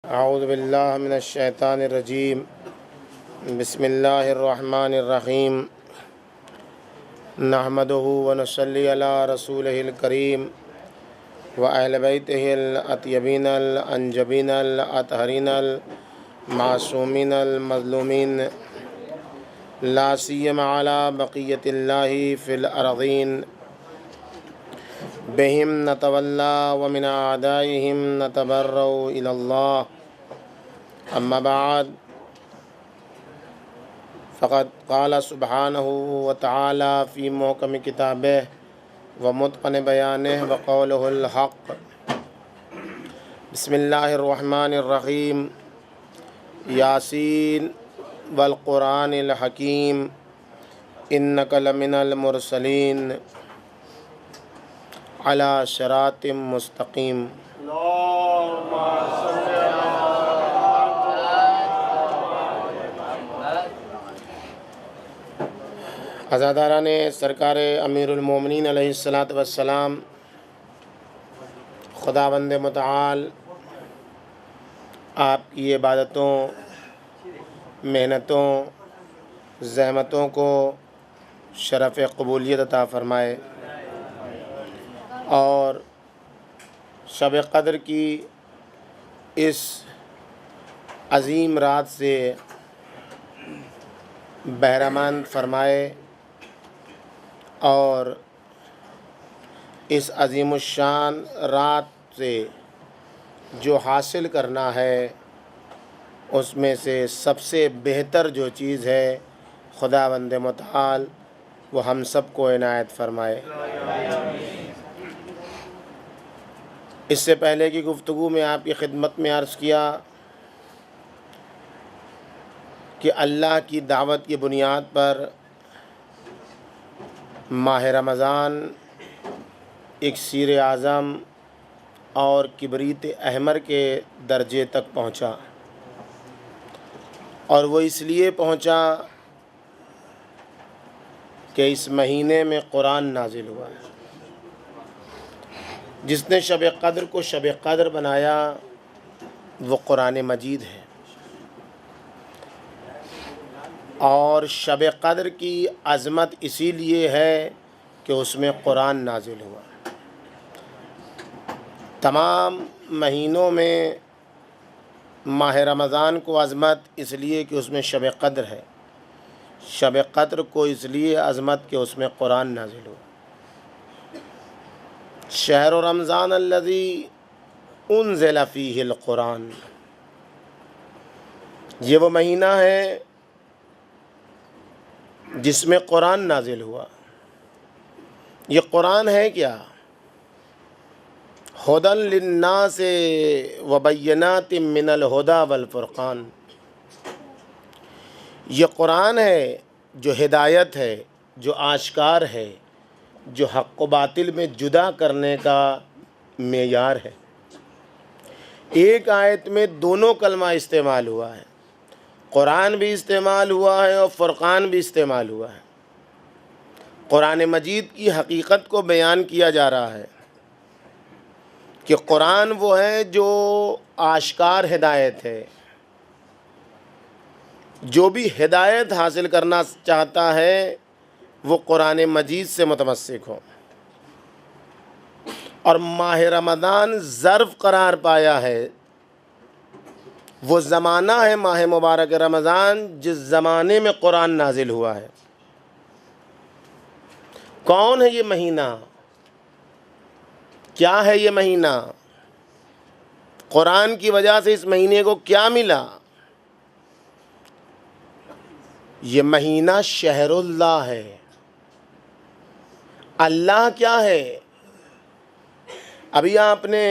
اعوذ باللہ من الشیطان الرجیم بسم اللہ الرحمن الرحیم نحمدہ ونصلی علی رسولہ الکریم وأہل بیتہ الاطیبین الانجبین الاطہرین المعصومین المظلومین لا سیما علی بقیۃ اللہ فی الارضین بہم نتولا ومن اعدائہم نتبرأ الی اللہ اما بعد فقد قال سبحانہ وتعالی فی محکم کتابہ ومتقن بیانہ وقولہ الحق بسم اللہ الرحمن الرحیم یاسین والقرآن الحکیم انک لمن المرسلین علی صراط مستقیم عزاداران سرکار امیر المومنین علیہ الصلاۃ والسلام، خداوند متعال آپ کی عبادتوں، محنتوں، زحمتوں کو شرف قبولیت عطا فرمائے اور شب قدر کی اس عظیم رات سے بہرمند فرمائے اور اس عظیم الشان رات سے جو حاصل کرنا ہے اس میں سے سب سے بہتر جو چیز ہے خداوند متعال وہ ہم سب کو عنایت فرمائے۔ اس سے پہلے کی گفتگو میں آپ کی خدمت میں عرض کیا کہ اللہ کی دعوت کی بنیاد پر ماہ رمضان ایک سیر اعظم اور کبریت احمر کے درجے تک پہنچا، اور وہ اس لیے پہنچا کہ اس مہینے میں قرآن نازل ہوا ہے۔ جس نے شب قدر کو شب قدر بنایا وہ قرآن مجید ہے، اور شب قدر کی عظمت اسی لیے ہے کہ اس میں قرآن نازل ہوا۔ تمام مہینوں میں ماہ رمضان کو عظمت اس لیے کہ اس میں شب قدر ہے، شب قدر کو اس لیے عظمت کہ اس میں قرآن نازل ہوا۔ شہر رمضان الذی انزل فیہ القرآن، یہ وہ مہینہ ہے جس میں قرآن نازل ہوا۔ یہ قرآن ہے کیا؟ ھدی للناس وبینات من الھدی والفرقان، یہ قرآن ہے جو ہدایت ہے، جو آشکار ہے، جو حق و باطل میں جدا کرنے کا معیار ہے۔ ایک آیت میں دونوں کلمہ استعمال ہوا ہے، قرآن بھی استعمال ہوا ہے اور فرقان بھی استعمال ہوا ہے۔ قرآن مجید کی حقیقت کو بیان کیا جا رہا ہے کہ قرآن وہ ہے جو آشکار ہدایت ہے۔ جو بھی ہدایت حاصل کرنا چاہتا ہے وہ قرآن مجید سے متمسک ہو، اور ماہ رمضان ظرف قرار پایا ہے، وہ زمانہ ہے ماہ مبارک رمضان جس زمانے میں قرآن نازل ہوا ہے۔ کون ہے یہ مہینہ؟ کیا ہے یہ مہینہ؟ قرآن کی وجہ سے اس مہینے کو کیا ملا؟ یہ مہینہ شہر اللہ ہے۔ اللہ کیا ہے؟ ابھی آپ نے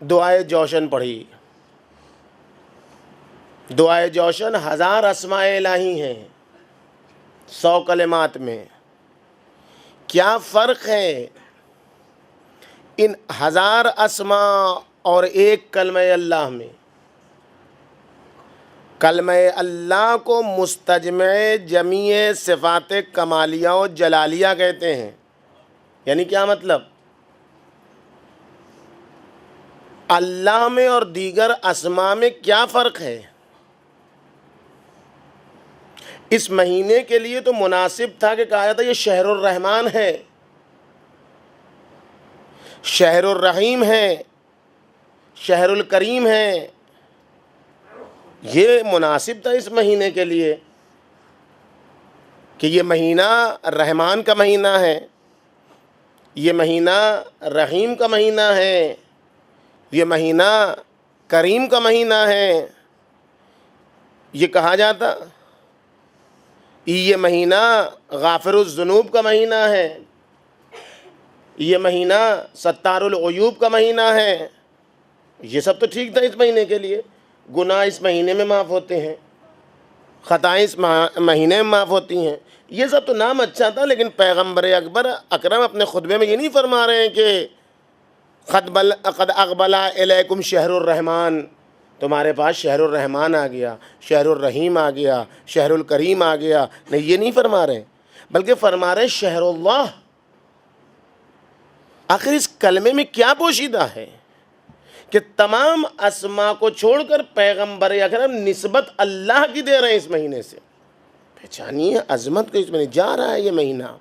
دعائے جوشن پڑھی۔ دعائے جوشن 1000 اسماء الہی ہیں 100 کلمات میں۔ کیا فرق ہے ان 1000 اسماء اور ایک کلمہ اللہ میں؟ کلمہ اللہ کو مستجمع جمیع صفات کمالیہ و جلالیہ کہتے ہیں۔ یعنی کیا مطلب؟ اللہ میں اور دیگر اسما میں کیا فرق ہے؟ اس مہینے کے لیے تو مناسب تھا کہ کہا جاتا یہ شہر الرحمن ہے، شہر الرحیم ہے، شہر الکریم ہے. یہ مناسب تھا اس مہینے کے لیے کہ یہ مہینہ رحمان کا مہینہ ہے، یہ مہینہ رحیم کا مہینہ ہے، یہ مہینہ کریم کا مہینہ ہے. یہ کہا جاتا یہ مہینہ غافر الذنوب کا مہینہ ہے، یہ مہینہ ستار العیوب کا مہینہ ہے. یہ سب تو ٹھیک تھا اس مہینے کے لیے، گناہ اس مہینے میں معاف ہوتے ہیں، خطائیں اس مہینے میں معاف ہوتی ہیں. یہ سب تو نام اچھا تھا، لیکن پیغمبر اکرم اپنے خطبے میں یہ نہیں فرما رہے ہیں کہ قد اقبل الیکم شہر الرحمان، تمہارے پاس شہر الرحمان آ گیا، شہر الرحیم آ گیا، شہر الکریم آ گیا. نہیں، یہ نہیں فرما رہے، بلکہ فرما رہے شہر اللہ. آخر اس کلمے میں کیا پوشیدہ ہے کہ تمام اسما کو چھوڑ کر پیغمبر اکرم نسبت اللہ کی دے رہے ہیں اس مہینے سے؟ پہچانیے عظمت کو اس میں جا رہا ہے یہ مہینہ.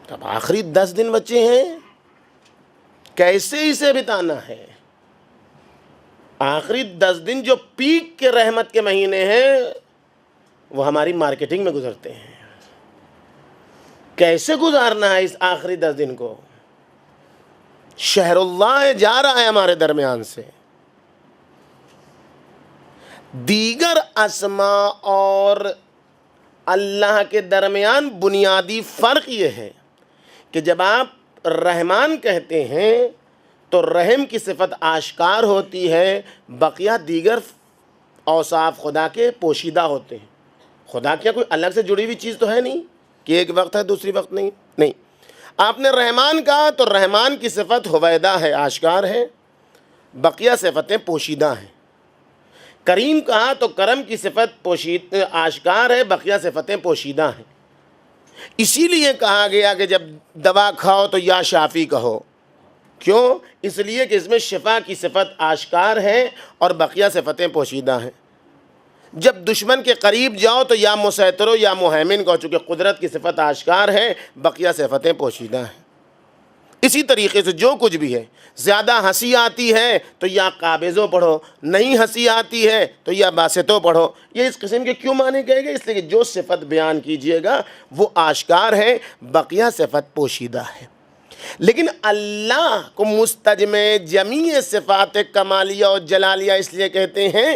اب آخری 10 دن بچے ہیں، کیسے اسے بتانا ہے؟ آخری 10 دن جو پیک کے رحمت کے مہینے ہیں وہ ہماری مارکیٹنگ میں گزرتے ہیں. کیسے گزارنا ہے اس آخری 10 دن کو؟ شہر اللہ جا رہا ہے ہمارے درمیان سے. دیگر اسما اور اللہ کے درمیان بنیادی فرق یہ ہے کہ جب آپ رحمان کہتے ہیں تو رحم کی صفت آشکار ہوتی ہے، بقیہ دیگر اوصاف خدا کے پوشیدہ ہوتے ہیں. خدا کیا کوئی الگ سے جڑی ہوئی چیز تو ہے نہیں کہ ایک وقت ہے دوسری وقت نہیں. نہیں، آپ نے رحمان کہا تو رحمان کی صفت ہویدہ ہے، آشکار ہے، بقیہ صفتیں پوشیدہ ہیں. کریم کہا تو کرم کی صفت آشکار ہے، بقیہ صفتیں پوشیدہ ہیں. اسی لیے کہا گیا کہ جب دوا کھاؤ تو یا شافی کہو. کیوں؟ اس لیے کہ اس میں شفا کی صفت آشکار ہے اور بقیہ صفتیں پوشیدہ ہیں. جب دشمن کے قریب جاؤ تو یا مسیطر یا مہیمن کہو، چونکہ قدرت کی صفت آشکار ہے، بقیہ صفتیں پوشیدہ ہیں. اسی طریقے سے جو کچھ بھی ہے، زیادہ ہنسی آتی ہے تو یا قابضوں پڑھو، نہیں ہنسی آتی ہے تو یا باسطوں پڑھو. یہ اس قسم کے کیوں معنی کہے گا؟ اس لیے کہ جو صفت بیان کیجئے گا وہ آشکار ہے، بقیہ صفت پوشیدہ ہے. لیکن اللہ کو مستجمع جمیع صفات کمالیہ اور جلالیہ اس لیے کہتے ہیں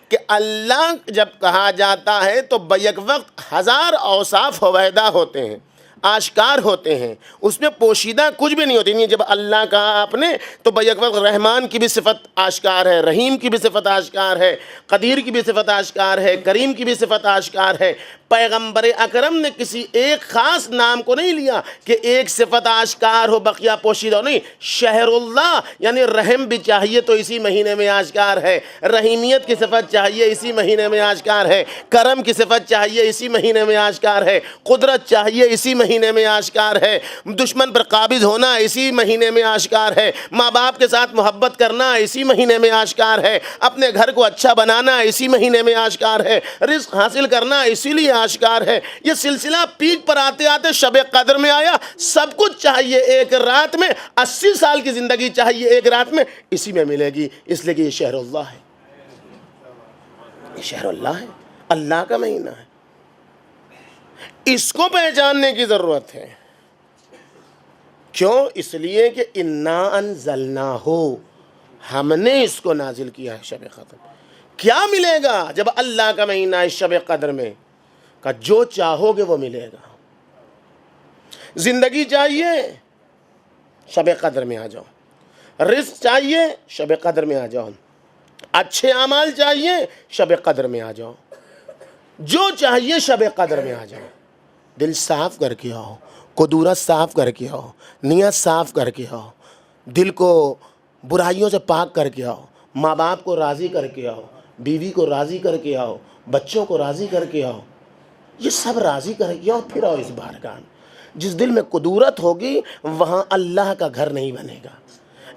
کہ اللہ جب کہا جاتا ہے تو بیک وقت 1000 اوصاف ہویدہ ہوتے ہیں، آشکار ہوتے ہیں، اس میں پوشیدہ کچھ بھی نہیں ہوتی. نہیں، جب اللہ کہا آپ نے تو بیک وقت رحمان کی بھی صفت آشکار ہے، رحیم کی بھی صفت آشکار ہے، قدیر کی بھی صفت آشکار ہے، کریم کی بھی صفت آشکار ہے. پیغمبر اکرم نے کسی ایک خاص نام کو نہیں لیا کہ ایک صفت آشکار ہو بقیہ پوشیدہ ہو. نہیں، شہر اللہ یعنی رحم بھی چاہیے تو اسی مہینے میں آشکار ہے، رحیمیت کی صفت چاہیے اسی مہینے میں آشکار ہے، کرم کی صفت چاہیے اسی مہینے میں آشکار ہے، قدرت چاہیے اسی مہینے میں آشکار ہے، دشمن پر قابض ہونا اسی مہینے میں آشکار ہے، ماں باپ کے ساتھ محبت کرنا اسی مہینے میں آشکار ہے، اپنے گھر کو اچھا بنانا اسی مہینے میں آشکار ہے، رزق حاصل کرنا اسی لیے آشکار ہے. یہ سلسلہ پیک پر آتے آتے شب قدر میں آیا. سب کچھ چاہیے ایک رات میں، 80 سال کی زندگی چاہیے ایک رات میں، اسی میں ملے گی. اس لیے کہ یہ شہر اللہ ہے، یہ شہر اللہ ہے، اللہ کا مہینہ ہے. اس کو پہچاننے کی ضرورت ہے. کیوں؟ اس لیے کہ انا انزلناہ، ہم نے اس کو نازل کیا ہے شب قدر. کیا ملے گا جب اللہ کا مہینہ ہے شب قدر میں؟ کہ جو چاہو گے وہ ملے گا. زندگی چاہیے، شب قدر میں آ جاؤ. رزق چاہیے، شب قدر میں آ جاؤ. اچھے اعمال چاہیے، شب قدر میں آ جاؤ. جو چاہیے شب قدر میں آ جاؤ. دل صاف کر کے آؤ، قدورت صاف کر کے آؤ، نیت صاف کر کے آؤ، دل کو برائیوں سے پاک کر کے آؤ، ماں باپ کو راضی کر کے آؤ، بیوی کو راضی کر کے آؤ، بچوں کو راضی کر کے آؤ. یہ سب راضی کر کے آؤ، پھر آؤ اس بارگاہ میں. جس دل میں قدورت ہوگی وہاں اللہ کا گھر نہیں بنے گا.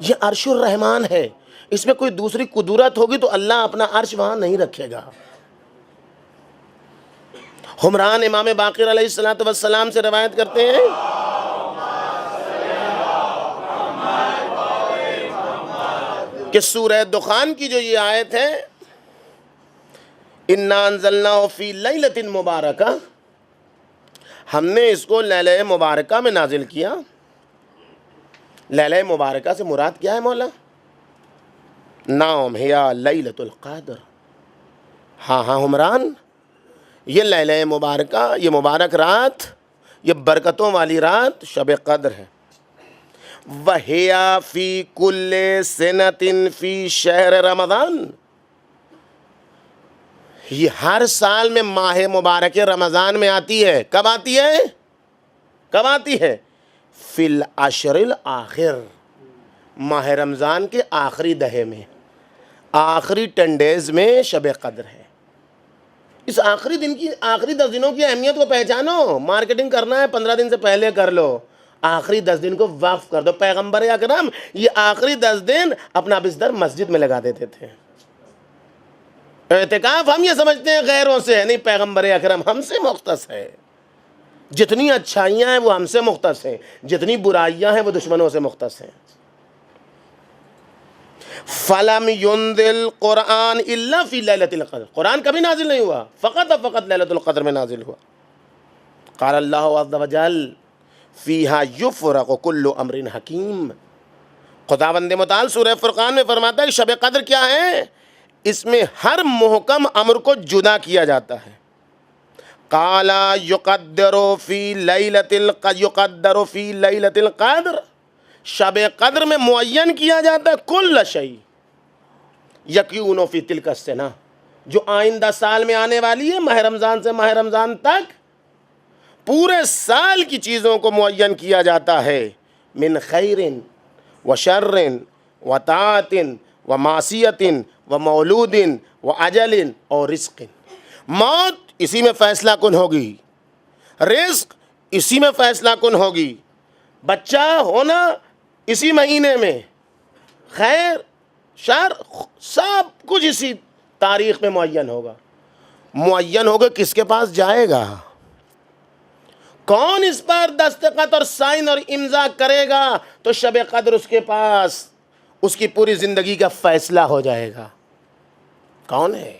یہ عرش الرحمان ہے، اس میں کوئی دوسری قدرت ہوگی تو اللہ اپنا عرش وہاں نہیں رکھے گا۔ حمران امام باقر علیہ السلام سے روایت کرتے ہیں کہ سورہ دخان کی جو یہ آیت ہے، اِنَّا أَنزَلْنَاهُ فِي لَيْلَةٍ مُبَارَكَةٍ، ہم نے اس کو لیلہ مبارکہ میں نازل کیا۔ لیلہ مبارکہ سے مراد کیا ہے مولا؟ نام ہیا لیلۃ القدر۔ ہاں حمران، یہ لیلہ مبارکہ، یہ مبارک رات، یہ برکتوں والی رات شب قدر ہے۔ وَهِيَ فِي كُلِّ سَنَةٍ فِي شَهْرِ رمضان، یہ ہر سال میں ماہ مبارک رمضان میں آتی ہے۔ کب آتی ہے؟ کب آتی ہے؟ فی العشر الاخر، ماہ رمضان کے آخری دہے میں، آخری 10 ڈیز میں شب قدر ہے۔ اس آخری دن کی، آخری 10 دنوں کی اہمیت کو پہچانو۔ مارکیٹنگ کرنا ہے 15 دن سے پہلے کر لو، آخری 10 دن کو وقف کر دو۔ پیغمبر اکرم یہ آخری 10 دن اپنا بستر مسجد میں لگا دیتے تھے۔ اعتکاف ہم یہ سمجھتے ہیں غیروں سے ہے، نہیں، پیغمبر اکرم ہم سے مختص ہے۔ جتنی اچھائیاں ہیں وہ ہم سے مختص ہیں، جتنی برائیاں ہیں وہ دشمنوں سے مختص ہیں۔ فَلَمْ يُنزِلْ قرآن إِلَّا فِي لَيْلَةِ الْقَدْرِ، قرآن کبھی نازل نہیں ہوا، فقط لیلۃ القدر میں نازل ہوا۔ قال اللہ عز وجل فِيهَا يُفْرَقُ كُلُّ أَمْرٍ حَكِيمٍ، خداوند متعال سورہ فرقان میں فرماتا ہے کہ شب قدر کیا ہے؟ اس میں ہر محکم امر کو جدا کیا جاتا ہے۔ قال يقدر في ليلة القدر، شب قدر میں معین کیا جاتا ہے کل شیء یکون فی تلک السنہ، جو آئندہ سال میں آنے والی ہے، ماہ رمضان سے ماہ رمضان تک پورے سال کی چیزوں کو معین کیا جاتا ہے۔ من خیر و شر و طاعت و معصیت و مولود و اجل اور رزق، موت اسی میں فیصلہ کن ہوگی، رزق اسی میں فیصلہ کن ہوگی، بچہ ہونا اسی مہینے میں، خیر شر سب کچھ اسی تاریخ میں معین ہوگا۔ معین ہوگا کس کے پاس جائے گا، کون اس پر دستخط اور سائن اور امضا کرے گا، تو شب قدر اس کے پاس اس کی پوری زندگی کا فیصلہ ہو جائے گا۔ کون ہے؟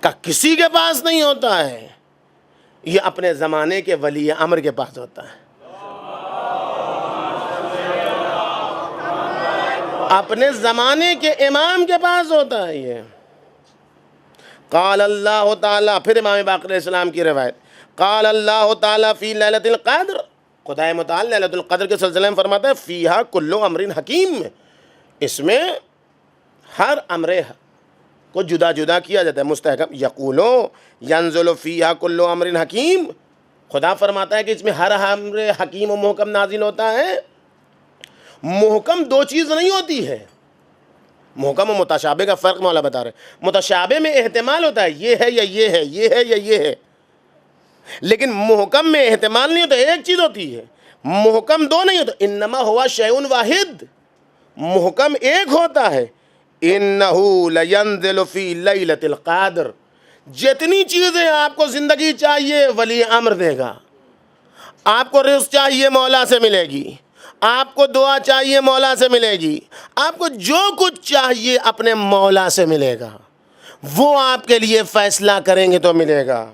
کہ کسی کے پاس نہیں ہوتا ہے، یہ اپنے زمانے کے ولی امر کے پاس ہوتا ہے، اپنے زمانے کے امام کے پاس ہوتا ہے یہ۔ قال اللہ تعالیٰ، پھر امام باقر علیہ السلام کی روایت، قال اللہ تعالیٰ فی لیلۃ القدر، خدائے متعال لیلۃ القدر کے سلسلے میں فرماتا ہے فیہا کل امر حکیم، اس میں ہر امر کو جدا جدا کیا جاتا ہے، مستحکم۔ یقولو ینزل فیہا کل امر حکیم، خدا فرماتا ہے کہ اس میں ہر امر حکیم و محکم نازل ہوتا ہے۔ محکم دو چیز نہیں ہوتی ہے، محکم و متشابہ کا فرق مولا بتا رہے ہیں۔ متشابہ میں احتمال ہوتا ہے، یہ ہے یا یہ ہے، یہ ہے یا یہ ہے، لیکن محکم میں احتمال نہیں ہوتا، ایک چیز ہوتی ہے، محکم دو نہیں ہوتا۔ انما ہوا شیء واحد، محکم ایک ہوتا ہے۔ انہو لینزل فی لیلۃ القدر، جتنی چیزیں آپ کو زندگی چاہیے ولی امر دے گا، آپ کو رزق چاہیے مولا سے ملے گی، آپ کو دعا چاہیے مولا سے ملے گی، آپ کو جو کچھ چاہیے اپنے مولا سے ملے گا، وہ آپ کے لیے فیصلہ کریں گے تو ملے گا۔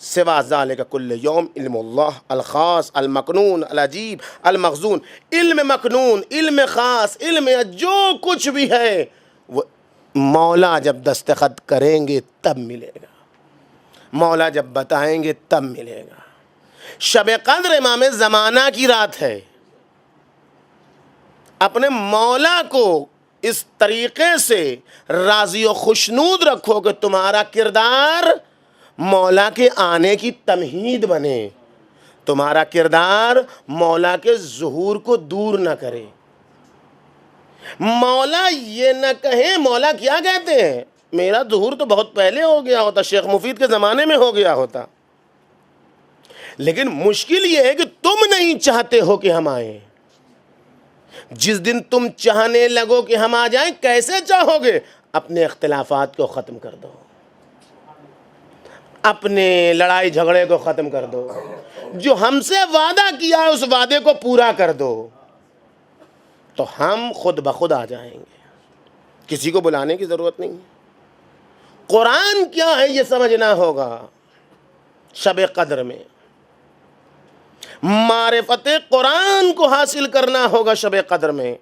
سوا ذالک کل یوم علم اللہ الخاص المکنون العجیب المخزون، علم مکنون، علم خاص، علم جو کچھ بھی ہے وہ مولا جب دستخط کریں گے تب ملے گا، مولا جب بتائیں گے تب ملے گا۔ شب قدر امام زمانہ کی رات ہے، اپنے مولا کو اس طریقے سے راضی و خوشنود رکھو کہ تمہارا کردار مولا کے آنے کی تمہید بنے، تمہارا کردار مولا کے ظہور کو دور نہ کرے۔ مولا یہ نہ کہیں، مولا کیا کہتے ہیں، میرا ظہور تو بہت پہلے ہو گیا ہوتا، شیخ مفید کے زمانے میں ہو گیا ہوتا، لیکن مشکل یہ ہے کہ تم نہیں چاہتے ہو کہ ہم آئیں، جس دن تم چاہنے لگو کہ ہم آ جائیں، کیسے چاہو گے؟ اپنے اختلافات کو ختم کر دو، اپنے لڑائی جھگڑے کو ختم کر دو، جو ہم سے وعدہ کیا ہے اس وعدے کو پورا کر دو، تو ہم خود بخود آ جائیں گے، کسی کو بلانے کی ضرورت نہیں ہے۔ قرآن کیا ہے یہ سمجھنا ہوگا، شب قدر میں معرفت قرآن کو حاصل کرنا ہوگا، شب قدر میں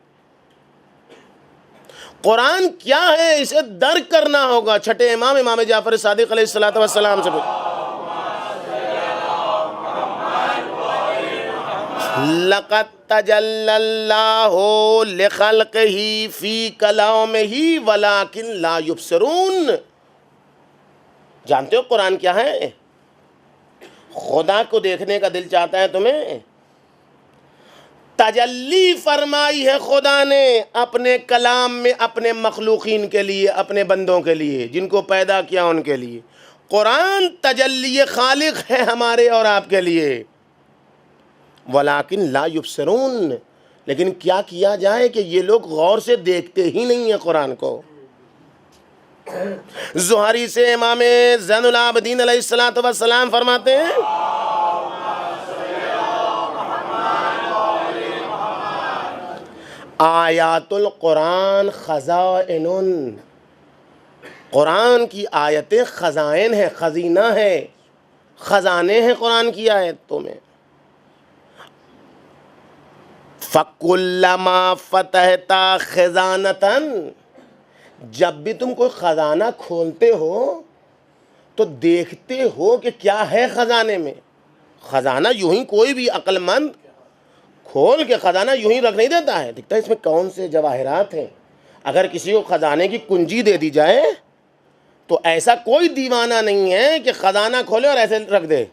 قرآن کیا ہے اسے درک کرنا ہوگا۔ چھٹے امام جعفر صادق علیہ الصلوۃ والسلام سے لقد تجلی اللہ لخلقہ فی کلامہ ولکن لا یبصرون۔ جانتے ہو قرآن کیا ہے؟ خدا کو دیکھنے کا دل چاہتا ہے تمہیں؟ تجلی فرمائی ہے خدا نے اپنے کلام میں اپنے مخلوقین کے لیے، اپنے بندوں کے لیے، جن کو پیدا کیا ان کے لیے۔ قرآن تجلی خالق ہے ہمارے اور آپ کے لیے۔ ولیکن لا یبصرون، لیکن کیا کیا جائے کہ یہ لوگ غور سے دیکھتے ہی نہیں ہیں قرآن کو۔ زہری سے امام زین العابدین علیہ الصلوۃ والسلام فرماتے ہیں آیات القرآن خزائن، قرآن کی آیتیں خزائن ہیں، خزینہ ہے، خزانے ہیں قرآن کی آیتوں میں۔ فَكُلَّمَا فَتَحْتَ خِزَانَةً، جب بھی تم کوئی خزانہ کھولتے ہو تو دیکھتے ہو کہ کیا ہے خزانے میں۔ خزانہ یوں ہی کوئی بھی عقل مند کھول کے خزانہ یوں ہی رکھ نہیں دیتا ہے، دیکھتا ہے اس میں کون سے جواہرات ہیں۔ اگر کسی کو خزانے کی کنجی دے دی جائے تو ایسا کوئی دیوانہ نہیں ہے کہ خزانہ کھولے اور ایسے رکھ دے۔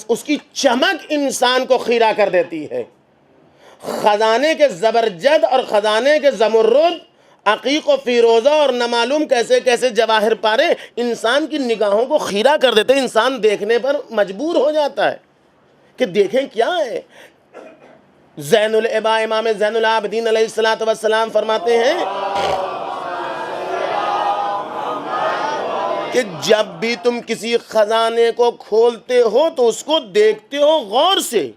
اس کی چمک انسان کو خیرہ کر دیتی ہے۔ خزانے کے زبرجد اور خزانے کے زمرد، عقیق و فیروزہ اور نامعلوم کیسے کیسے جواہر پارے انسان کی نگاہوں کو خیرہ کر دیتے ہیں۔ انسان دیکھنے پر مجبور ہو جاتا ہے کہ دیکھیں کیا ہے۔ زین العبا امام زین العابدین علیہ الصلوۃ والسلام فرماتے ہیں کہ جب بھی تم کسی خزانے کو کھولتے ہو تو اس کو دیکھتے ہو غور سے۔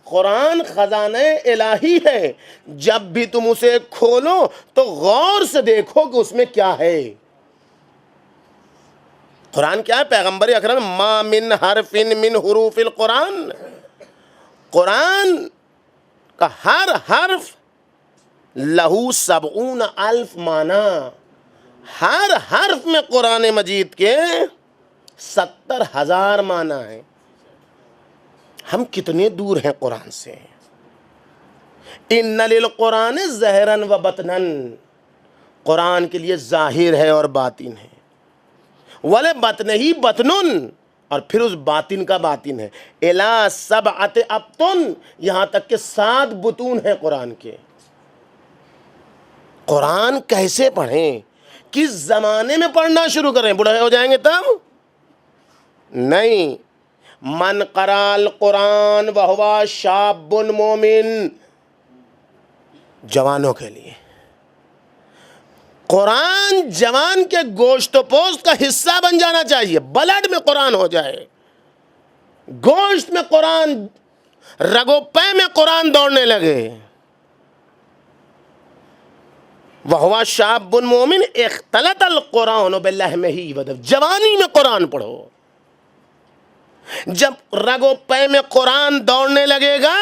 قرآن خزانہ الہی ہے، جب بھی تم اسے کھولو تو غور سے دیکھو کہ اس میں کیا ہے۔ قرآن کیا ہے؟ پیغمبر اکرم ما من حرف من حروف القرآن، قرآن کا ہر حرف لہو 70,000 معنی، ہر حرف میں قرآن مجید کے 70,000 معنی ہیں۔ ہم کتنے دور ہیں قرآن سے۔ ان للقرآن ظاہرا و باطنا، قرآن کے لیے ظاہر ہے اور باطن ہے۔ ولبطنہ بطن، اور پھر اس باطن کا باطن ہے۔ الی 7 ابطن، یہاں تک کہ 7 بطون ہیں قرآن کے۔ قرآن کیسے پڑھیں؟ کس زمانے میں پڑھنا شروع کریں؟ بوڑھے ہو جائیں گے تب؟ نہیں۔ من قرأ القرآن وہو شاب مومن، جوانوں کے لیے قرآن جوان کے گوشت و پوست کا حصہ بن جانا چاہیے۔ بلڈ میں قرآن ہو جائے، گوشت میں قرآن، رگو پے میں قرآن دوڑنے لگے۔ وہو شاب مومن اختلط القرآن بلحمہ ودم، جوانی میں قرآن پڑھو۔ جب رگو پے میں قرآن دوڑنے لگے گا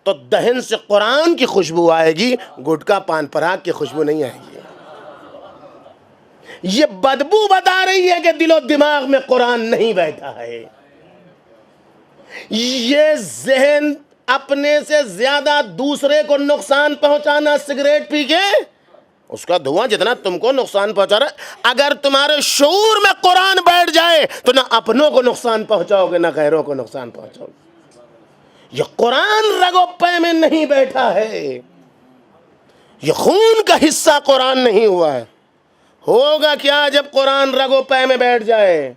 تو دہن سے قرآن کی خوشبو آئے گی، گٹکا پان پراگ کی خوشبو نہیں آئے گی۔ یہ بدبو بتا رہی ہے کہ دل و دماغ میں قرآن نہیں بیٹھا ہے۔ یہ ذہن اپنے سے زیادہ دوسرے کو نقصان پہنچانا، سگریٹ پی کے اس کا دھواں جتنا تم کو نقصان پہنچا رہا ہے، اگر تمہارے شعور میں قرآن بیٹھ جائے تو نہ اپنوں کو نقصان پہنچاؤ گے نہ غیروں کو نقصان پہنچاؤ گے۔ یہ قرآن رگو پے میں نہیں بیٹھا ہے، یہ خون کا حصہ قرآن نہیں ہوا ہے۔ ہوگا کیا جب قرآن رگو پے میں بیٹھ جائے؟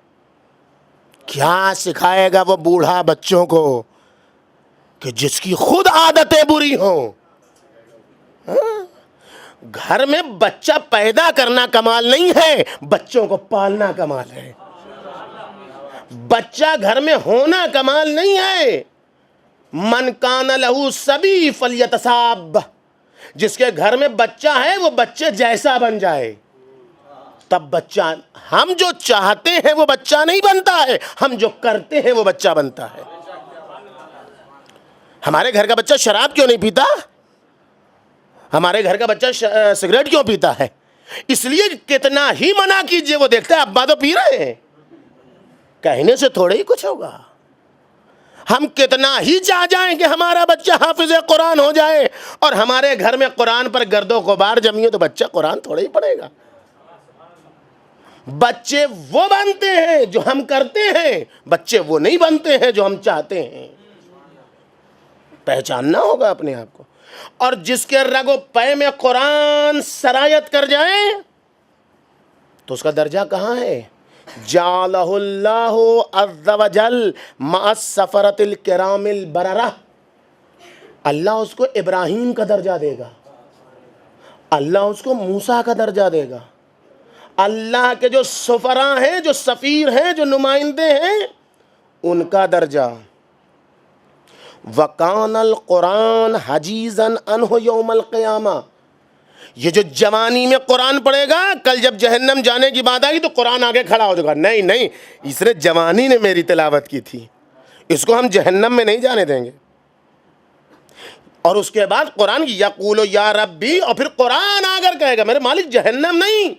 کیا سکھائے گا وہ بوڑھا بچوں کو کہ جس کی خود عادتیں بری ہوں، گھر میں بچہ پیدا کرنا کمال نہیں ہے، بچوں کو پالنا کمال ہے. بچہ گھر میں ہونا کمال نہیں ہے. من کان لہو صبی فلیتصاب، جس کے گھر میں بچہ ہے وہ بچے جیسا بن جائے تب بچہ. ہم جو چاہتے ہیں وہ بچہ نہیں بنتا ہے، ہم جو کرتے ہیں وہ بچہ بنتا ہے. ہمارے گھر کا بچہ شراب کیوں نہیں پیتا؟ ہمارے گھر کا بچہ سگریٹ کیوں پیتا ہے؟ اس لیے کتنا ہی منع کیجئے وہ دیکھتا ہے ابا تو پی رہے ہیں، کہنے سے تھوڑے ہی کچھ ہوگا. ہم کتنا ہی چاہ جائیں کہ ہمارا بچہ حافظ قرآن ہو جائے اور ہمارے گھر میں قرآن پر گرد و غبار جمی ہو تو بچہ قرآن تھوڑے ہی پڑھے گا. بچے وہ بنتے ہیں جو ہم کرتے ہیں، بچے وہ نہیں بنتے ہیں جو ہم چاہتے ہیں. پہچاننا ہوگا اپنے آپ کو. اور جس کے رگ و پے میں قرآن سرایت کر جائے تو اس کا درجہ کہاں ہے؟ جعلہ اللہ عز وجل مع السفرۃ الکرام البررہ. اللہ اس کو ابراہیم کا درجہ دے گا، اللہ اس کو موسیٰ کا درجہ دے گا. اللہ کے جو سفراء ہیں، جو سفیر ہیں، جو نمائندے ہیں، ان کا درجہ. وَقَانَ الْقُرْآنُ حَجِيزًا عَنْهُ يَوْمَ الْقِيَامَةِ. یہ جو جوانی میں قرآن پڑھے گا، کل جب جہنم جانے کی بات آگی تو قرآن آگے کھڑا ہو جائے گا. نہیں نہیں، اس نے جوانی نے میری تلاوت کی تھی، اس کو ہم جہنم میں نہیں جانے دیں گے. اور اس کے بعد قرآن کی یقول یا ربی، اور پھر قرآن آ کر کہے گا میرے مالک جہنم نہیں،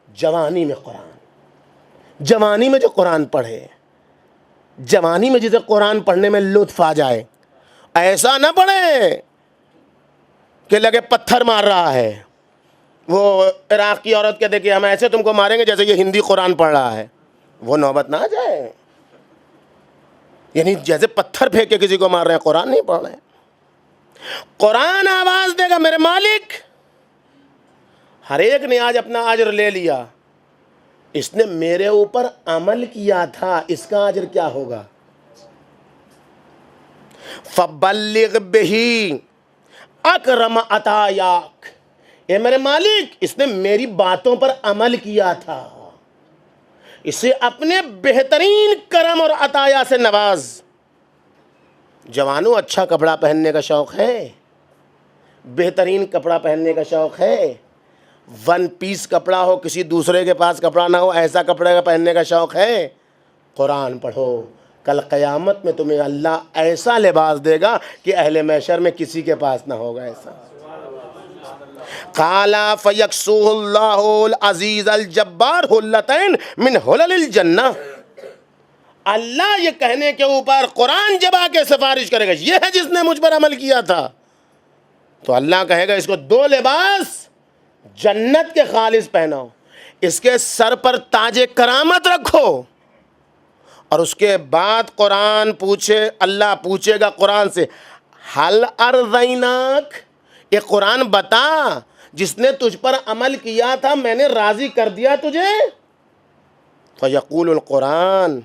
جوانی میں قرآن. جوانی میں جو قرآن پڑھے، جوانی میں جسے قرآن پڑھنے میں لطف آ جائے، ایسا نہ پڑھے کہ لگے پتھر مار رہا ہے. وہ عراق کی عورت کہتے کہ ہم ایسے تم کو ماریں گے جیسے یہ ہندی قرآن پڑھ رہا ہے. وہ نوبت نہ آ جائے، یعنی جیسے پتھر پھینک کے کسی کو مار رہے ہیں، قرآن نہیں پڑھ رہے ہیں. قرآن آواز دے گا میرے مالک. ہر ایک نے آج اپنا اجر لے لیا، اس نے میرے اوپر عمل کیا تھا، اس کا اجر کیا ہوگا؟ فَبَلِّغْ بِهِ اکرم عطایاک. اے میرے مالک، اس نے میری باتوں پر عمل کیا تھا، اسے اپنے بہترین کرم اور عطایا سے نواز. جوانوں، اچھا کپڑا پہننے کا شوق ہے؟ بہترین کپڑا پہننے کا شوق ہے؟ ون پیس کپڑا ہو، کسی دوسرے کے پاس کپڑا نہ ہو، ایسا کپڑے کا پہننے کا شوق ہے؟ قرآن پڑھو، کل قیامت میں تمہیں اللہ ایسا لباس دے گا کہ اہل محشر میں کسی کے پاس نہ ہوگا ایسا. قال فیکسوہ اللہ العزیز الجبار حلتین من حلل الجنہ. اللہ یہ کہنے کے اوپر قرآن جب آ کے سفارش کرے گا یہ ہے جس نے مجھ پر عمل کیا تھا، تو اللہ کہے گا اس کو دو لباس جنت کے خالص پہناؤ، اس کے سر پر تاج کرامت رکھو. اور اس کے بعد قرآن پوچھے، اللہ پوچھے گا قرآن سے حل ارضیناک، یہ قرآن بتا جس نے تجھ پر عمل کیا تھا میں نے راضی کر دیا تجھے؟ فیقول القرآن،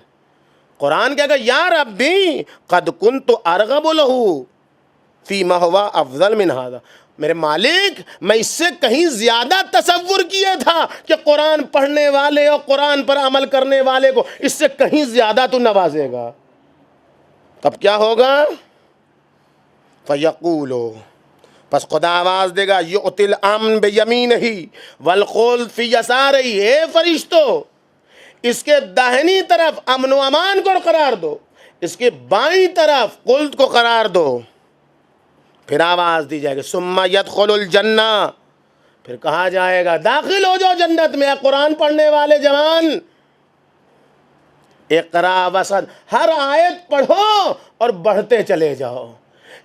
قرآن کہے گا یا ربی قد کنت ارغب لہ فیما ہوا افضل من ھذا. میرے مالک، میں اس سے کہیں زیادہ تصور کیا تھا کہ قرآن پڑھنے والے اور قرآن پر عمل کرنے والے کو اس سے کہیں زیادہ تو نوازے گا. تب کیا ہوگا؟ فیقول، پس خدا آواز دے گا یؤتی الامن بیمینہ والخلد فی یسارہ. اے فرشتو، اس کے داہنی طرف امن و امان کو قرار دو، اس کے بائیں طرف خلد کو قرار دو. پھر آواز دی جائے گی ثم یدخل الجنہ، پھر کہا جائے گا داخل ہو جاؤ جنت میں. قرآن پڑھنے والے جوان، اقرا وسد، ہر آیت پڑھو اور بڑھتے چلے جاؤ.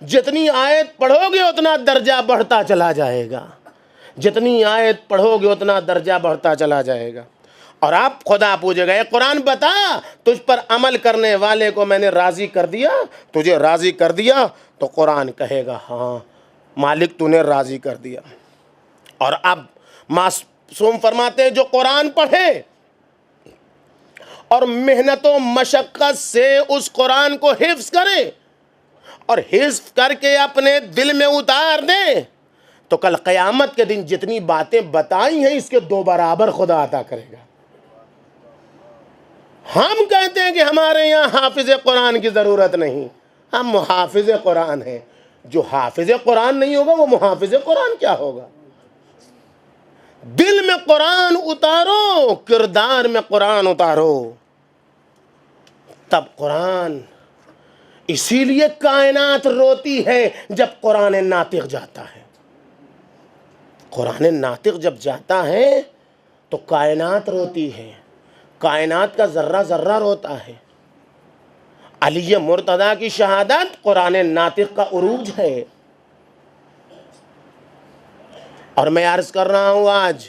جتنی آیت پڑھو گے اتنا درجہ بڑھتا چلا جائے گا، جتنی آیت پڑھو گے اتنا درجہ بڑھتا چلا جائے گا. اور آپ خدا پوچھے گا اے قرآن بتا تجھ پر عمل کرنے والے کو میں نے راضی کر دیا، تجھے راضی کر دیا؟ تو قرآن کہے گا ہاں مالک تو نے راضی کر دیا. اور اب معصوم فرماتے ہیں جو قرآن پڑھے اور محنت و مشقت سے اس قرآن کو حفظ کرے اور حفظ کر کے اپنے دل میں اتار دے تو کل قیامت کے دن جتنی باتیں بتائی ہیں اس کے 2 برابر خدا عطا کرے گا۔ ہم کہتے ہیں کہ ہمارے یہاں حافظ قرآن کی ضرورت نہیں، ہم محافظ قرآن ہیں۔ جو حافظ قرآن نہیں ہوگا وہ محافظ قرآن کیا ہوگا؟ دل میں قرآن اتارو، کردار میں قرآن اتارو، تب قرآن۔ اسی لیے کائنات روتی ہے جب قرآن ناطق جاتا ہے۔ قرآن ناطق جب جاتا ہے تو کائنات روتی ہے، کائنات کا ذرہ ذرہ روتا ہے۔ علی مرتضیٰ کی شہادت قرآن ناطق کا عروج ہے۔ اور میں عرض کر رہا ہوں آج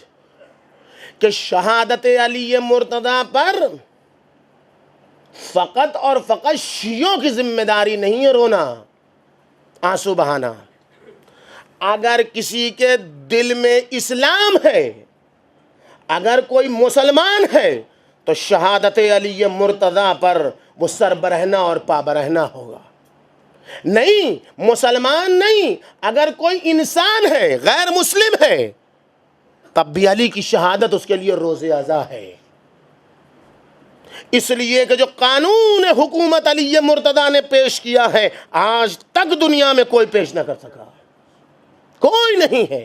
کہ شہادت علی مرتضیٰ پر فقط اور فقط شیعوں کی ذمہ داری نہیں ہے رونا، آنسو بہانا۔ اگر کسی کے دل میں اسلام ہے، اگر کوئی مسلمان ہے تو شہادت علی مرتضیٰ پر وہ سر برہنہ اور پا برہنہ ہوگا۔ نہیں، مسلمان نہیں، اگر کوئی انسان ہے، غیر مسلم ہے، تب بھی علی کی شہادت اس کے لیے روز ازا ہے۔ اس لیے کہ جو قانون حکومت علی مرتضیٰ نے پیش کیا ہے آج تک دنیا میں کوئی پیش نہ کر سکا، کوئی نہیں ہے۔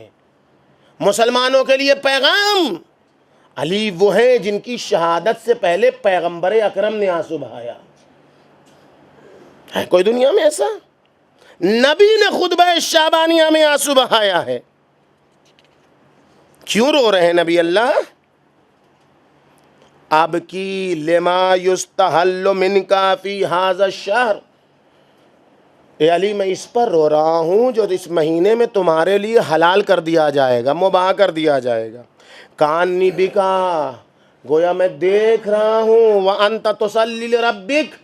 مسلمانوں کے لیے پیغام، علی وہ ہیں جن کی شہادت سے پہلے پیغمبر اکرم نے آنسو بہایا۔ ہے کوئی دنیا میں ایسا؟ نبی نے خطبہ شعبانیہ میں آنسو بہایا ہے۔ کیوں رو رہے ہیں نبی اللہ؟ اب کی لما یستحل منکا فی ھذا الشہر، اے علی میں اس پر رو رہا ہوں جو اس مہینے میں تمہارے لیے حلال کر دیا جائے گا، مباح کر دیا جائے گا۔ کانی بکا، گویا میں دیکھ رہا ہوں، وانت تصلی لربک،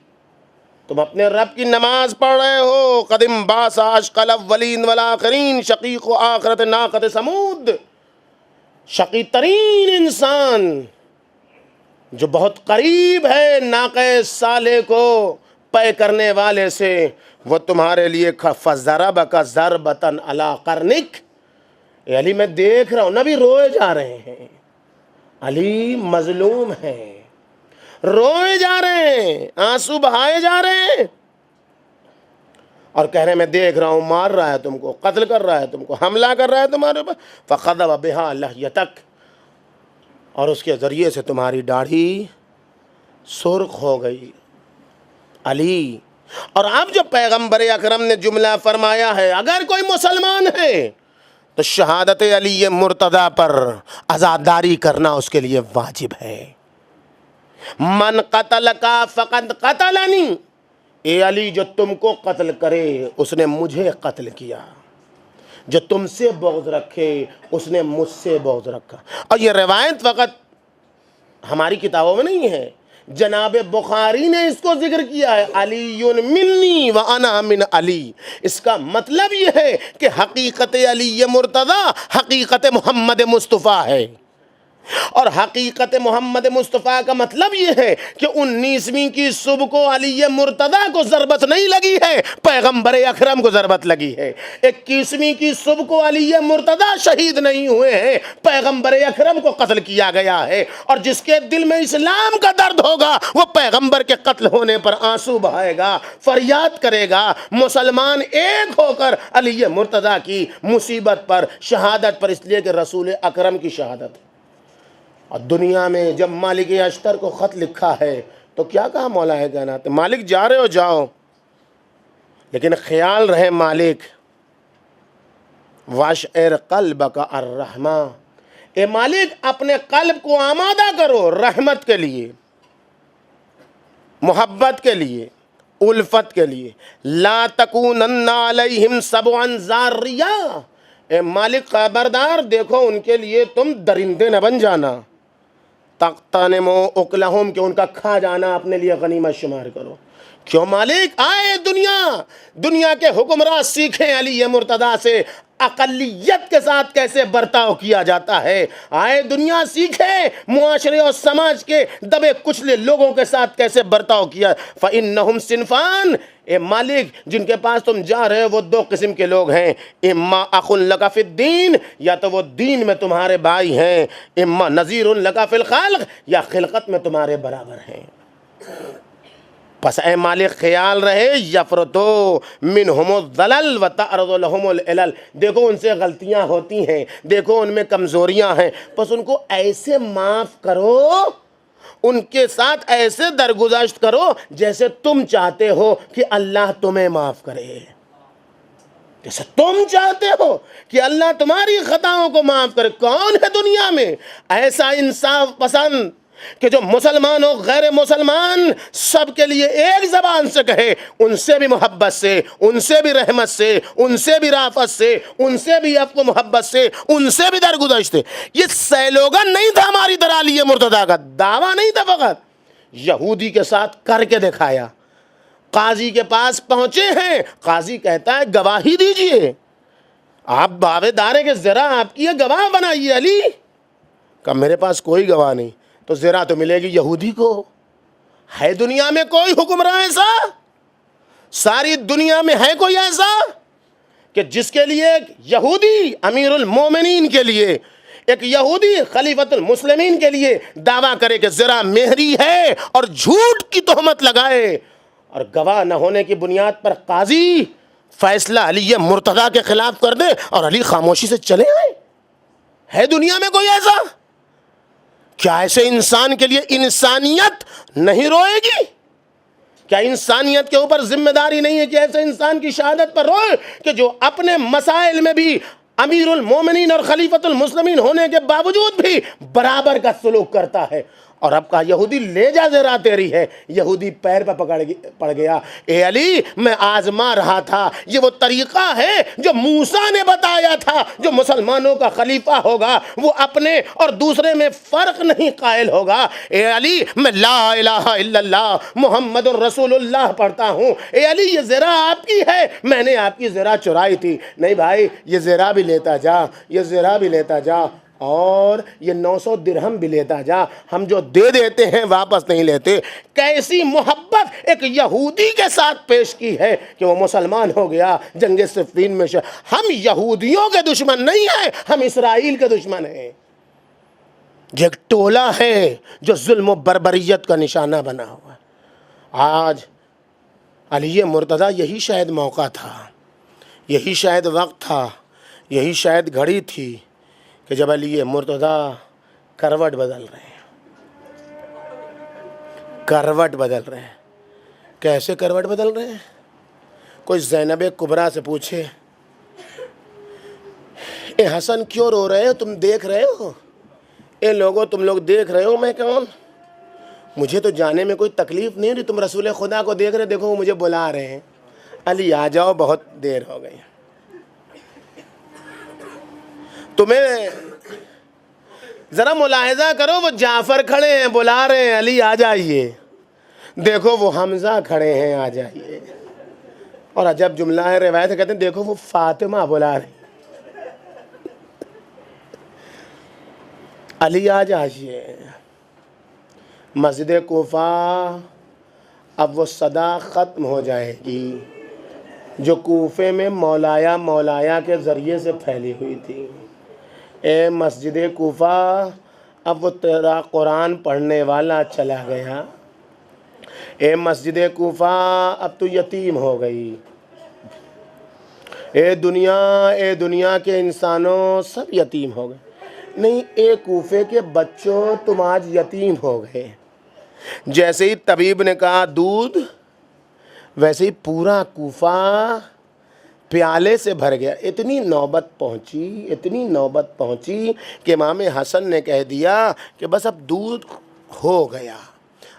تم اپنے رب کی نماز پڑھ رہے ہو۔ قدم باس اشقى الاولین والآخرین، شقیق و آخرت ناقۃ سمود، شقی ترین انسان جو بہت قریب ہے ناقہ صالح کو پے کرنے والے سے، وہ تمہارے لیے فضربک ضربۃ علی قرنک۔ اے علی میں دیکھ رہا ہوں، نبی روئے جا رہے ہیں، علی مظلوم ہیں، روئے جا رہے ہیں، آنسو بہائے جا رہے ہیں، اور کہہ رہے ہیں میں دیکھ رہا ہوں، مار رہا ہے تم کو، قتل کر رہا ہے تم کو، حملہ کر رہا ہے تمہارے اوپر۔ فَخَضَبَ بِهَا لَحْيَتَكَ، اور اس کے ذریعے سے تمہاری داڑھی سرخ ہو گئی علی۔ اور اب جو پیغمبر اکرم نے جملہ فرمایا ہے، اگر کوئی مسلمان ہے تو شہادت علی مرتضیٰ پر عزاداری کرنا اس کے لیے واجب ہے۔ من قتل کا فقد قتلنی، اے علی جو تم کو قتل کرے اس نے مجھے قتل کیا، جو تم سے بغض رکھے اس نے مجھ سے بغض رکھا۔ اور یہ روایت فقط ہماری کتابوں میں نہیں ہے، جناب بخاری نے اس کو ذکر کیا ہے، علی منی وانا من علی۔ اس کا مطلب یہ ہے کہ حقیقت علی مرتضیٰ حقیقت محمد مصطفیٰ ہے، اور حقیقت محمد مصطفیٰ کا مطلب یہ ہے کہ 19ویں کی صبح کو علی مرتضیٰ کو ضربت نہیں لگی ہے، پیغمبر اکرم کو ضربت لگی ہے۔ 21ویں کی صبح کو علی مرتضیٰ شہید نہیں ہوئے ہیں، پیغمبر اکرم کو قتل کیا گیا ہے۔ اور جس کے دل میں اسلام کا درد ہوگا وہ پیغمبر کے قتل ہونے پر آنسو بہائے گا، فریاد کرے گا۔ مسلمان ایک ہو کر علی مرتضیٰ کی مصیبت پر، شہادت پر، اس لیے کہ رسول اکرم کی شہادت ہے۔ اور دنیا میں جب مالک اشتر کو خط لکھا ہے تو کیا کہا مولا ہے کائنات؟ مالک جا رہے ہو جاؤ، لیکن خیال رہے مالک، واشعر قلبک الرحمہ، اے مالک اپنے قلب کو آمادہ کرو رحمت کے لیے، محبت کے لیے، الفت کے لیے۔ لا تکونن علیہم سبعا ذاریا، اے مالک خبردار دیکھو ان کے لیے تم درندے نہ بن جانا، تغتنموا اکلہم، کہ ان کا کھا جانا اپنے لیے غنیمت شمار کرو۔ کیوں مالک؟ آئے دنیا کے حکمراں سیکھیں علی مرتضیٰ سے، اقلیت کے ساتھ کیسے برتاؤ کیا جاتا ہے. آئے دنیا سیکھے معاشرے اور سماج کے دبے کچلے لوگوں کے ساتھ کیسے برتاؤ کیا. فَإِنَّهُمْ صِنْفَانِ، اے مالک جن کے پاس تم جا رہے ہو وہ دو قسم کے لوگ ہیں. اما اخ لک فی الدین، یا تو وہ دین میں تمہارے بھائی ہیں. اما نذیر لک فی الخلق، یا خلقت میں تمہارے برابر ہیں. پس اے مالک خیال رہے یفرتو منہم الضلل وتعرض لهم العلل، دیکھو ان سے غلطیاں ہوتی ہیں، دیکھو ان میں کمزوریاں ہیں، پس ان کو ایسے معاف کرو، ان کے ساتھ ایسے درگزشت کرو جیسے تم چاہتے ہو کہ اللہ تمہیں معاف کرے. جیسے تم چاہتے ہو کہ اللہ تمہاری خطاؤں کو معاف کرے. کون ہے دنیا میں ایسا انصاف پسند کہ جو مسلمان ہو غیر مسلمان سب کے لیے ایک زبان سے کہے، ان سے بھی محبت سے، ان سے بھی رحمت سے، ان سے بھی رافت سے، ان سے بھی عفو محبت سے، ان سے بھی درگزشت سے. یہ سیلوگن نہیں تھا ہماری دلالی مرتضیٰ کا، دعویٰ نہیں تھا، فقط یہودی کے ساتھ کر کے دکھایا. قاضی کے پاس پہنچے ہیں، قاضی کہتا ہے گواہی دیجئے، آپ دعوے دار ہیں کہ ذرا آپ کی یہ گواہ بنائیے. علی کہ میرے پاس کوئی گواہ نہیں. تو زرا تو ملے گی یہودی کو. ہے دنیا میں کوئی حکمراں ایسا؟ ساری دنیا میں ہے کوئی ایسا کہ جس کے لیے ایک یہودی امیر المومنین کے لیے، ایک یہودی خلیفۃ المسلمین کے لیے دعویٰ کرے کہ ذرا مہری ہے اور جھوٹ کی تہمت لگائے، اور گواہ نہ ہونے کی بنیاد پر قاضی فیصلہ علی مرتضیٰ کے خلاف کر دے اور علی خاموشی سے چلے آئے؟ ہے دنیا میں کوئی ایسا؟ کیا ایسے انسان کے لیے انسانیت نہیں روئے گی؟ کیا انسانیت کے اوپر ذمہ داری نہیں ہے کہ ایسے انسان کی شہادت پر روئے کہ جو اپنے مسائل میں بھی امیر المومنین اور خلیفۃ المسلمین ہونے کے باوجود بھی برابر کا سلوک کرتا ہے؟ اور اب کہا یہودی لے جا ذرا تیری ہے. یہودی پیر پہ پڑ گیا. اے علی میں آزما رہا تھا، یہ وہ طریقہ ہے جو موسیٰ نے بتایا تھا، جو مسلمانوں کا خلیفہ ہوگا وہ اپنے اور دوسرے میں فرق نہیں قائل ہوگا. اے علی میں لا الہ الا اللہ محمد الرسول اللہ پڑھتا ہوں. اے علی یہ زرا آپ کی ہے، میں نے آپ کی زرا چرائی تھی. نہیں بھائی، یہ زرا بھی لیتا جا، یہ زرا بھی لیتا جا، اور یہ 900 درہم بھی لیتا جا، ہم جو دے دیتے ہیں واپس نہیں لیتے. کیسی محبت ایک یہودی کے ساتھ پیش کی ہے کہ وہ مسلمان ہو گیا جنگ صفین میں. ہم یہودیوں کے دشمن نہیں ہیں، ہم اسرائیل کے دشمن ہیں. یہ ایک ٹولہ ہے جو ظلم و بربریت کا نشانہ بنا ہوا ہے. آج علی مرتضیٰ یہی شاید موقع تھا، یہی شاید وقت تھا، یہی شاید گھڑی تھی کہ جب علی مرتضیٰ کروٹ بدل رہے ہیں. کروٹ بدل رہے ہیں. کیسے کروٹ بدل رہے ہیں؟ کوئی زینب کبریٰ سے پوچھے اے حسن کیوں رو رہے ہو؟ تم دیکھ رہے ہو؟ اے لوگوں تم لوگ دیکھ رہے ہو میں کون؟ مجھے تو جانے میں کوئی تکلیف نہیں رہی، تم رسول خدا کو دیکھ رہے، دیکھو وہ مجھے بلا رہے ہیں. علی آ جاؤ، بہت دیر ہو گئی. تمہیں ذرا ملاحظہ کرو، وہ جعفر کھڑے ہیں بلا رہے ہیں علی آ جائیے. دیکھو وہ حمزہ کھڑے ہیں آ جائیے. اور عجب جملہ ہے روایت کہتے ہیں دیکھو وہ فاطمہ بلا رہی علی آ جائیے. مسجد کوفہ اب وہ صدا ختم ہو جائے گی جو کوفے میں مولایا کے ذریعے سے پھیلی ہوئی تھی. اے مسجد کوفہ اب وہ تیرا قرآن پڑھنے والا چلا گیا. اے مسجد کوفہ اب تو یتیم ہو گئی. اے دنیا کے انسانوں سب یتیم ہو گئے. نہیں، اے کوفے کے بچوں تم آج یتیم ہو گئے. جیسے ہی طبیب نے کہا دودھ، ویسے ہی پورا کوفہ پیالے سے بھر گیا. اتنی نوبت پہنچی کہ امام حسن نے کہہ دیا کہ بس اب دودھ ہو گیا،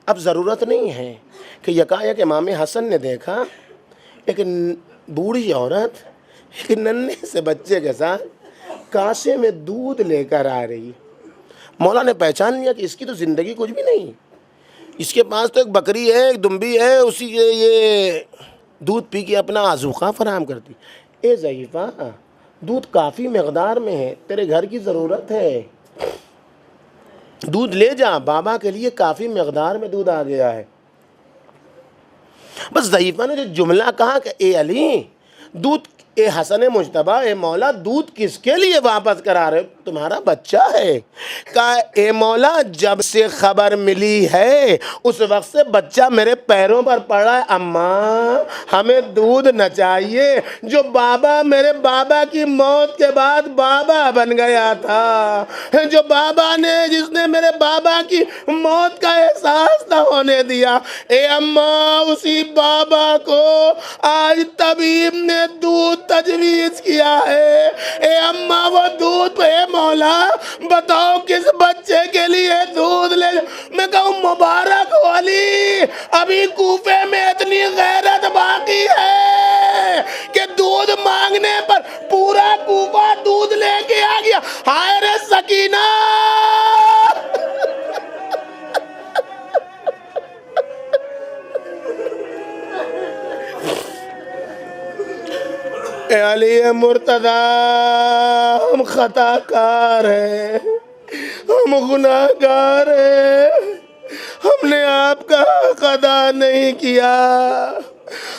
اب ضرورت نہیں ہے. کہ یکایک امام حسن نے دیکھا ایک بوڑھی عورت ایک ننھے سے بچے کے ساتھ کاسے میں دودھ لے کر آ رہی. مولا نے پہچان لیا کہ اس کی تو زندگی کچھ بھی نہیں، اس کے پاس تو ایک بکری ہے، ایک دمبی ہے، اسی کے یہ دودھ پی کے اپنا آذوقہ فراہم کرتی. اے ضعیفہ دودھ کافی مقدار میں ہے، تیرے گھر کی ضرورت ہے، دودھ لے جا، بابا کے لیے کافی مقدار میں دودھ آ گیا ہے۔ بس ضعیفہ نے جو جملہ کہا کہ اے علی دودھ، اے حسن مجتبیٰ، اے مولا دودھ کس کے لیے واپس کرا رہے ہو؟ تمہارا بچہ ہے۔ کہا اے مولا جب سے خبر ملی ہے اس وقت سے بچہ میرے پیروں پر پڑا ہے، اماں ہمیں دودھ نہ چاہیے۔ جو بابا میرے بابا کی موت کے بعد بابا بن گیا تھا، جو بابا نے، جس نے میرے بابا کی موت کا احساس نہ ہونے دیا، اے اماں اسی بابا کو آج طبیب نے دودھ تجویز کیا ہے۔ اے اماں وہ دودھ، اے مولا بتاؤ کس بچے کے لیے دودھ لے جاؤ۔ میں کہوں مبارک ہو علی، ابھی کوفے میں اتنی غیرت باقی ہے کہ دودھ مانگنے پر پورا کوفہ دودھ لے کے آ گیا۔ ہائے رے سکینہ، اے علی مرتضیٰ ہم خطا کار ہیں، ہم گناہ گار ہیں، ہم نے آپ کا حق ادا نہیں کیا،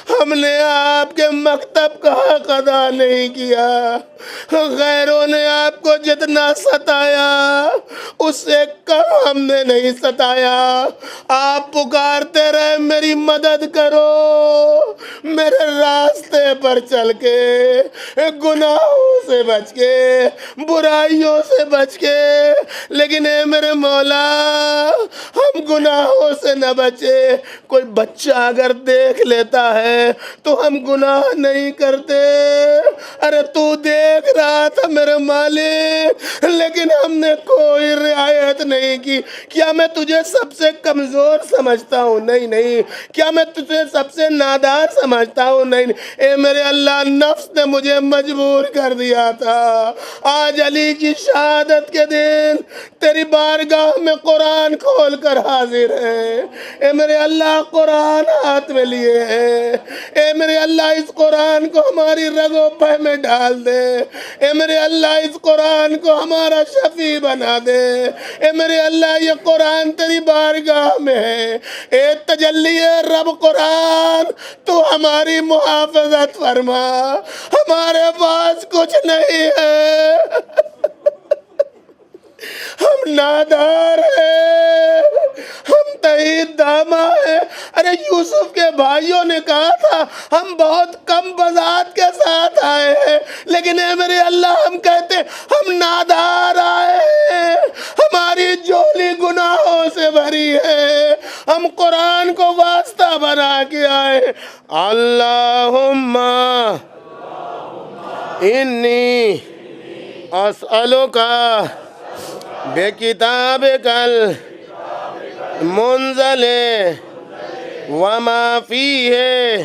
ہم نے آپ کے مکتب کا حق ادا نہیں کیا، غیروں نے آپ کو جتنا ستایا اس سے کم ہم نے نہیں ستایا۔ آپ پکارتے رہے میری مدد کرو، میرے راستے پر چل کے، گناہوں سے بچ کے، برائیوں سے بچ کے، لیکن اے میرے مولا ہم گناہوں سے نہ بچے۔ کوئی بچہ اگر دیکھ لیتا ہے تو ہم گناہ نہیں کرتے۔ ارے تو دیکھ رہا تھا میرے مالک، لیکن ہم نے کوئی رعایت نہیں کی۔ کیا میں تجھے سب سے کمزور سمجھتا ہوں؟ نہیں نہیں۔ کیا میں تجھے سب سے نادار سمجھتا ہوں؟ نہیں نہیں۔ اے میرے اللہ نفس نے مجھے مجبور کر دیا تھا۔ آج علی کی شہادت کے دن تیری بارگاہ میں قرآن کھول کر حاضر ہے۔ اے میرے اللہ قرآن ہاتھ میں لیے ہیں، اے میرے اللہ اس قرآن کو ہماری رگوں پہ میں ڈال دے، اے میرے اللہ اس قرآن کو ہمارا شفیع بنا دے، اے میرے اللہ یہ قرآن تیری بارگاہ میں ہے، اے تجلی رب قرآن تو ہماری محافظت فرما، ہمارے پاس کچھ نہیں ہے، ہم نادار ہیں، ہم تحید دامہ ہیں۔ ارے یوسف کے بھائیوں نے کہا تھا ہم بہت کم بذات کے ساتھ آئے ہیں، لیکن اے میرے اللہ ہم کہتے ہم نادار آئے ہیں، ہماری جھولی گناہوں سے بھری ہے، ہم قرآن کو واسطہ بنا کے آئے ہیں۔ اللہم انی اسألک بکتابک المنزل وما فیہ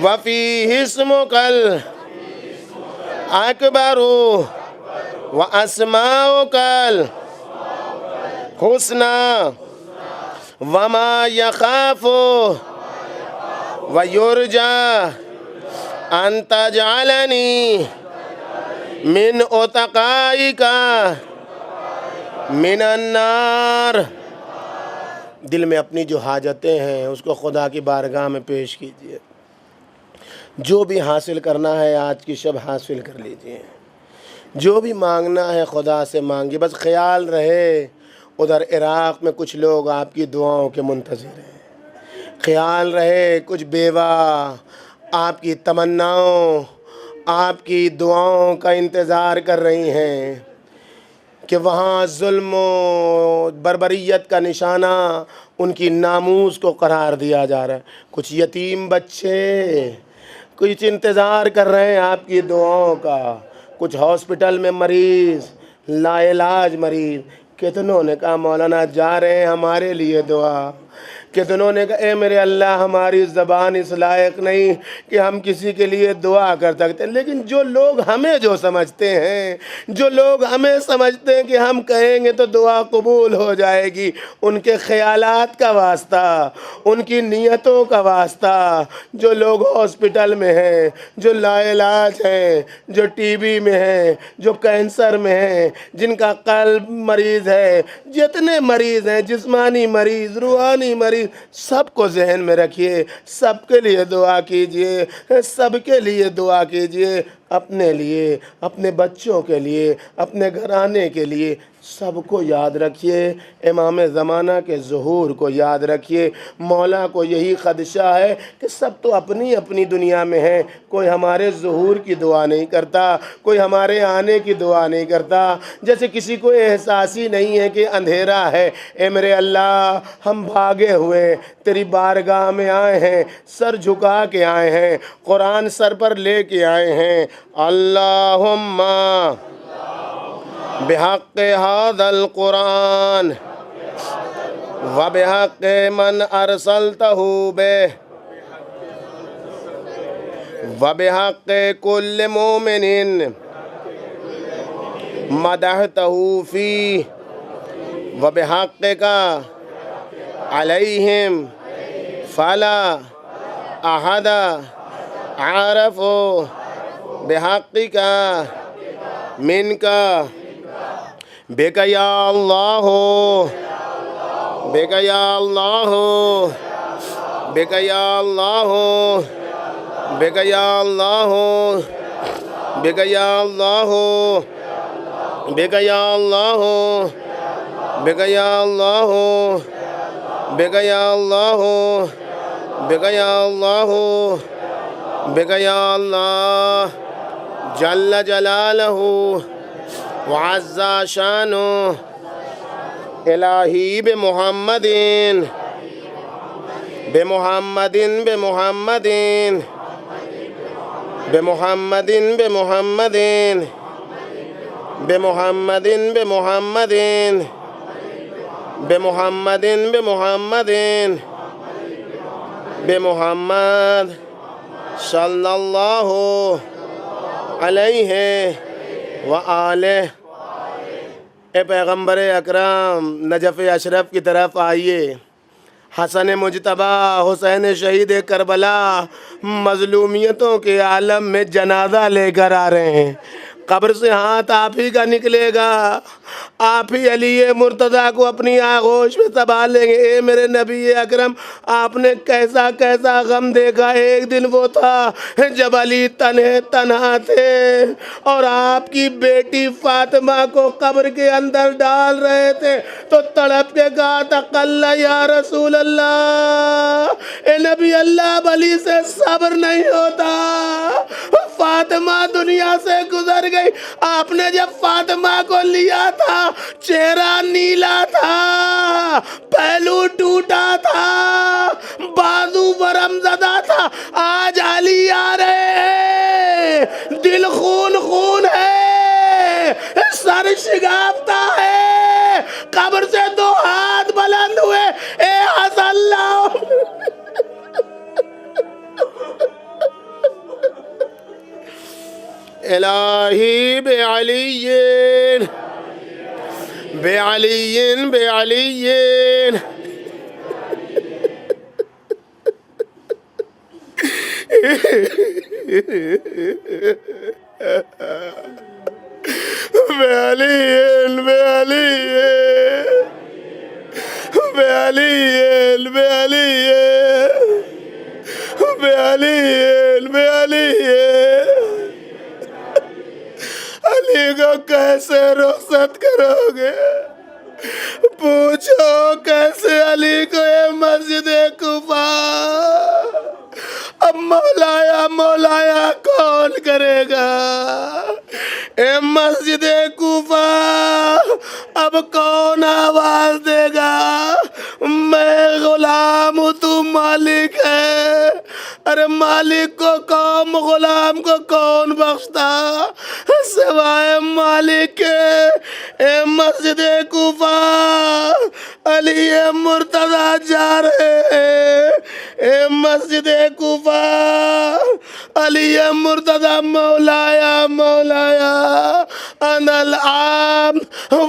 وفیہ اسمک الاکبر واسماؤک الحسنی وما یخاف ویرجى ان تجعلنی من اتقائک من النار۔ دل میں اپنی جو حاجتیں ہیں اس کو خدا کی بارگاہ میں پیش کیجئے۔ جو بھی حاصل کرنا ہے آج کی شب حاصل کر لیجئے، جو بھی مانگنا ہے خدا سے مانگیے۔ بس خیال رہے ادھر عراق میں کچھ لوگ آپ کی دعاؤں کے منتظر ہیں، خیال رہے کچھ بیوہ آپ کی تمناؤں، آپ کی دعاؤں کا انتظار کر رہی ہیں کہ وہاں ظلم و بربریت کا نشانہ ان کی ناموس کو قرار دیا جا رہا ہے۔ کچھ یتیم بچے کچھ انتظار کر رہے ہیں آپ کی دعاؤں کا، کچھ ہاسپٹل میں مریض، لا علاج مریض، کتنوں نے کہا مولانا جا رہے ہیں ہمارے لیے دعا، کتنوں نے کہا اے میرے اللہ ہماری زبان اس لائق نہیں کہ ہم کسی کے لیے دعا کر سکتے ہیں، لیکن جو لوگ ہمیں جو سمجھتے ہیں، جو لوگ ہمیں سمجھتے ہیں کہ ہم کہیں گے تو دعا قبول ہو جائے گی، ان کے خیالات کا واسطہ، ان کی نیتوں کا واسطہ، جو لوگ ہاسپٹل میں ہیں، جو لا علاج ہیں، جو ٹی بی میں ہیں، جو کینسر میں ہیں، جن کا قلب مریض ہے، جتنے مریض ہیں، جسمانی مریض، روحانی مریض، سب کو ذہن میں رکھیے، سب کے لیے دعا کیجئے، سب کے لیے دعا کیجئے، اپنے لیے، اپنے بچوں کے لیے، اپنے گھرانے کے لیے، سب کو یاد رکھیے، امام زمانہ کے ظہور کو یاد رکھیے۔ مولا کو یہی خدشہ ہے کہ سب تو اپنی اپنی دنیا میں ہیں، کوئی ہمارے ظہور کی دعا نہیں کرتا، کوئی ہمارے آنے کی دعا نہیں کرتا، جیسے کسی کو احساس ہی نہیں ہے کہ اندھیرا ہے۔ اے میرے اللہ ہم بھاگے ہوئے تیری بارگاہ میں آئے ہیں، سر جھکا کے آئے ہیں، قرآن سر پر لے کے آئے ہیں۔ اللہم بحق هذا القرآن وبحق من ارسلته به وبحق كل مؤمن مدحته فيه وبحقك عليهم فلا أحد عارف بحقك منك بك يا الله بك يا الله بك يا الله بك يا الله بك يا الله بك يا الله بك يا الله بك يا الله بك يا الله بك يا الله جل جلاله وعز شانه الہی بمحمد بمحمد بمحمد بمحمد بمحمد بمحمد بمحمد بمحمد بمحمد بمحمد صلی اللہ علیہ وآلہ۔ اے پیغمبر اکرم نجف اشرف کی طرف آئیے، حسن مجتبیٰ حسین شہید کربلا مظلومیتوں کے عالم میں جنازہ لے کر آ رہے ہیں، قبر سے ہاتھ آپ ہی کا نکلے گا، آپ ہی علی مرتضیٰ کو اپنی آغوش میں سنبھال لیں گے۔ اے میرے نبی اکرم آپ نے کیسا کیسا غم دیکھا۔ ایک دن وہ تھا جب علی تنہا تھے اور آپ کی بیٹی فاطمہ کو قبر کے اندر ڈال رہے تھے تو تڑپ کے کہا تھا قل یا رسول اللہ، اے نبی اللہ اب علی سے صبر نہیں ہوتا، فاطمہ دنیا سے گزر گئی۔ آپ نے جب فاطمہ کو لیا تھا چہرہ نیلا تھا، پہلو ٹوٹا تھا، بازو ورم زدہ تھا، آج علی آ رہے ہیں، دل خون خون ہے، سر شگافتہ ہے، قبر سے دو ہاتھ بلند ہوئے، اے حسن لاؤ الہی بعلی بعلی بعلی علی کو کیسے رخصت کرو گے؟ پوچھو کیسے علی کو یہ مسجد کوفہ اب مولایا مولایا کون کرے گا؟ اے مسجد کوفہ اب کون آواز دے گا میں غلام ہوں تو مالک ہے؟ ارے مالک کو کون، غلام کو کون بخشتا سوائے مالک کے؟ اے مسجد کوفہ علی مرتضی جا رہے ہیں اے مسجد کوفہ، علی مرتضی مولایا مولایا انا العام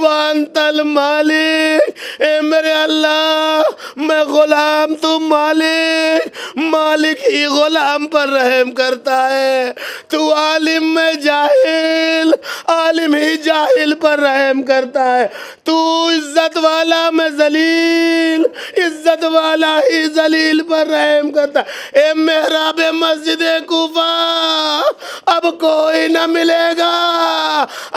وانت المالک، اے میرے اللہ میں غلام تو مالک، مالک ہی غلام پر رحم کرتا ہے، تو عالم میں جاہل، عالم ہی جاہل پر رحم کرتا ہے، تو عزت والا میں ذلیل، عزت والا ہی ذلیل پر رحم کرتا ہے۔ اے محراب مسجد کوفہ اب کوئی نہ ملے گا،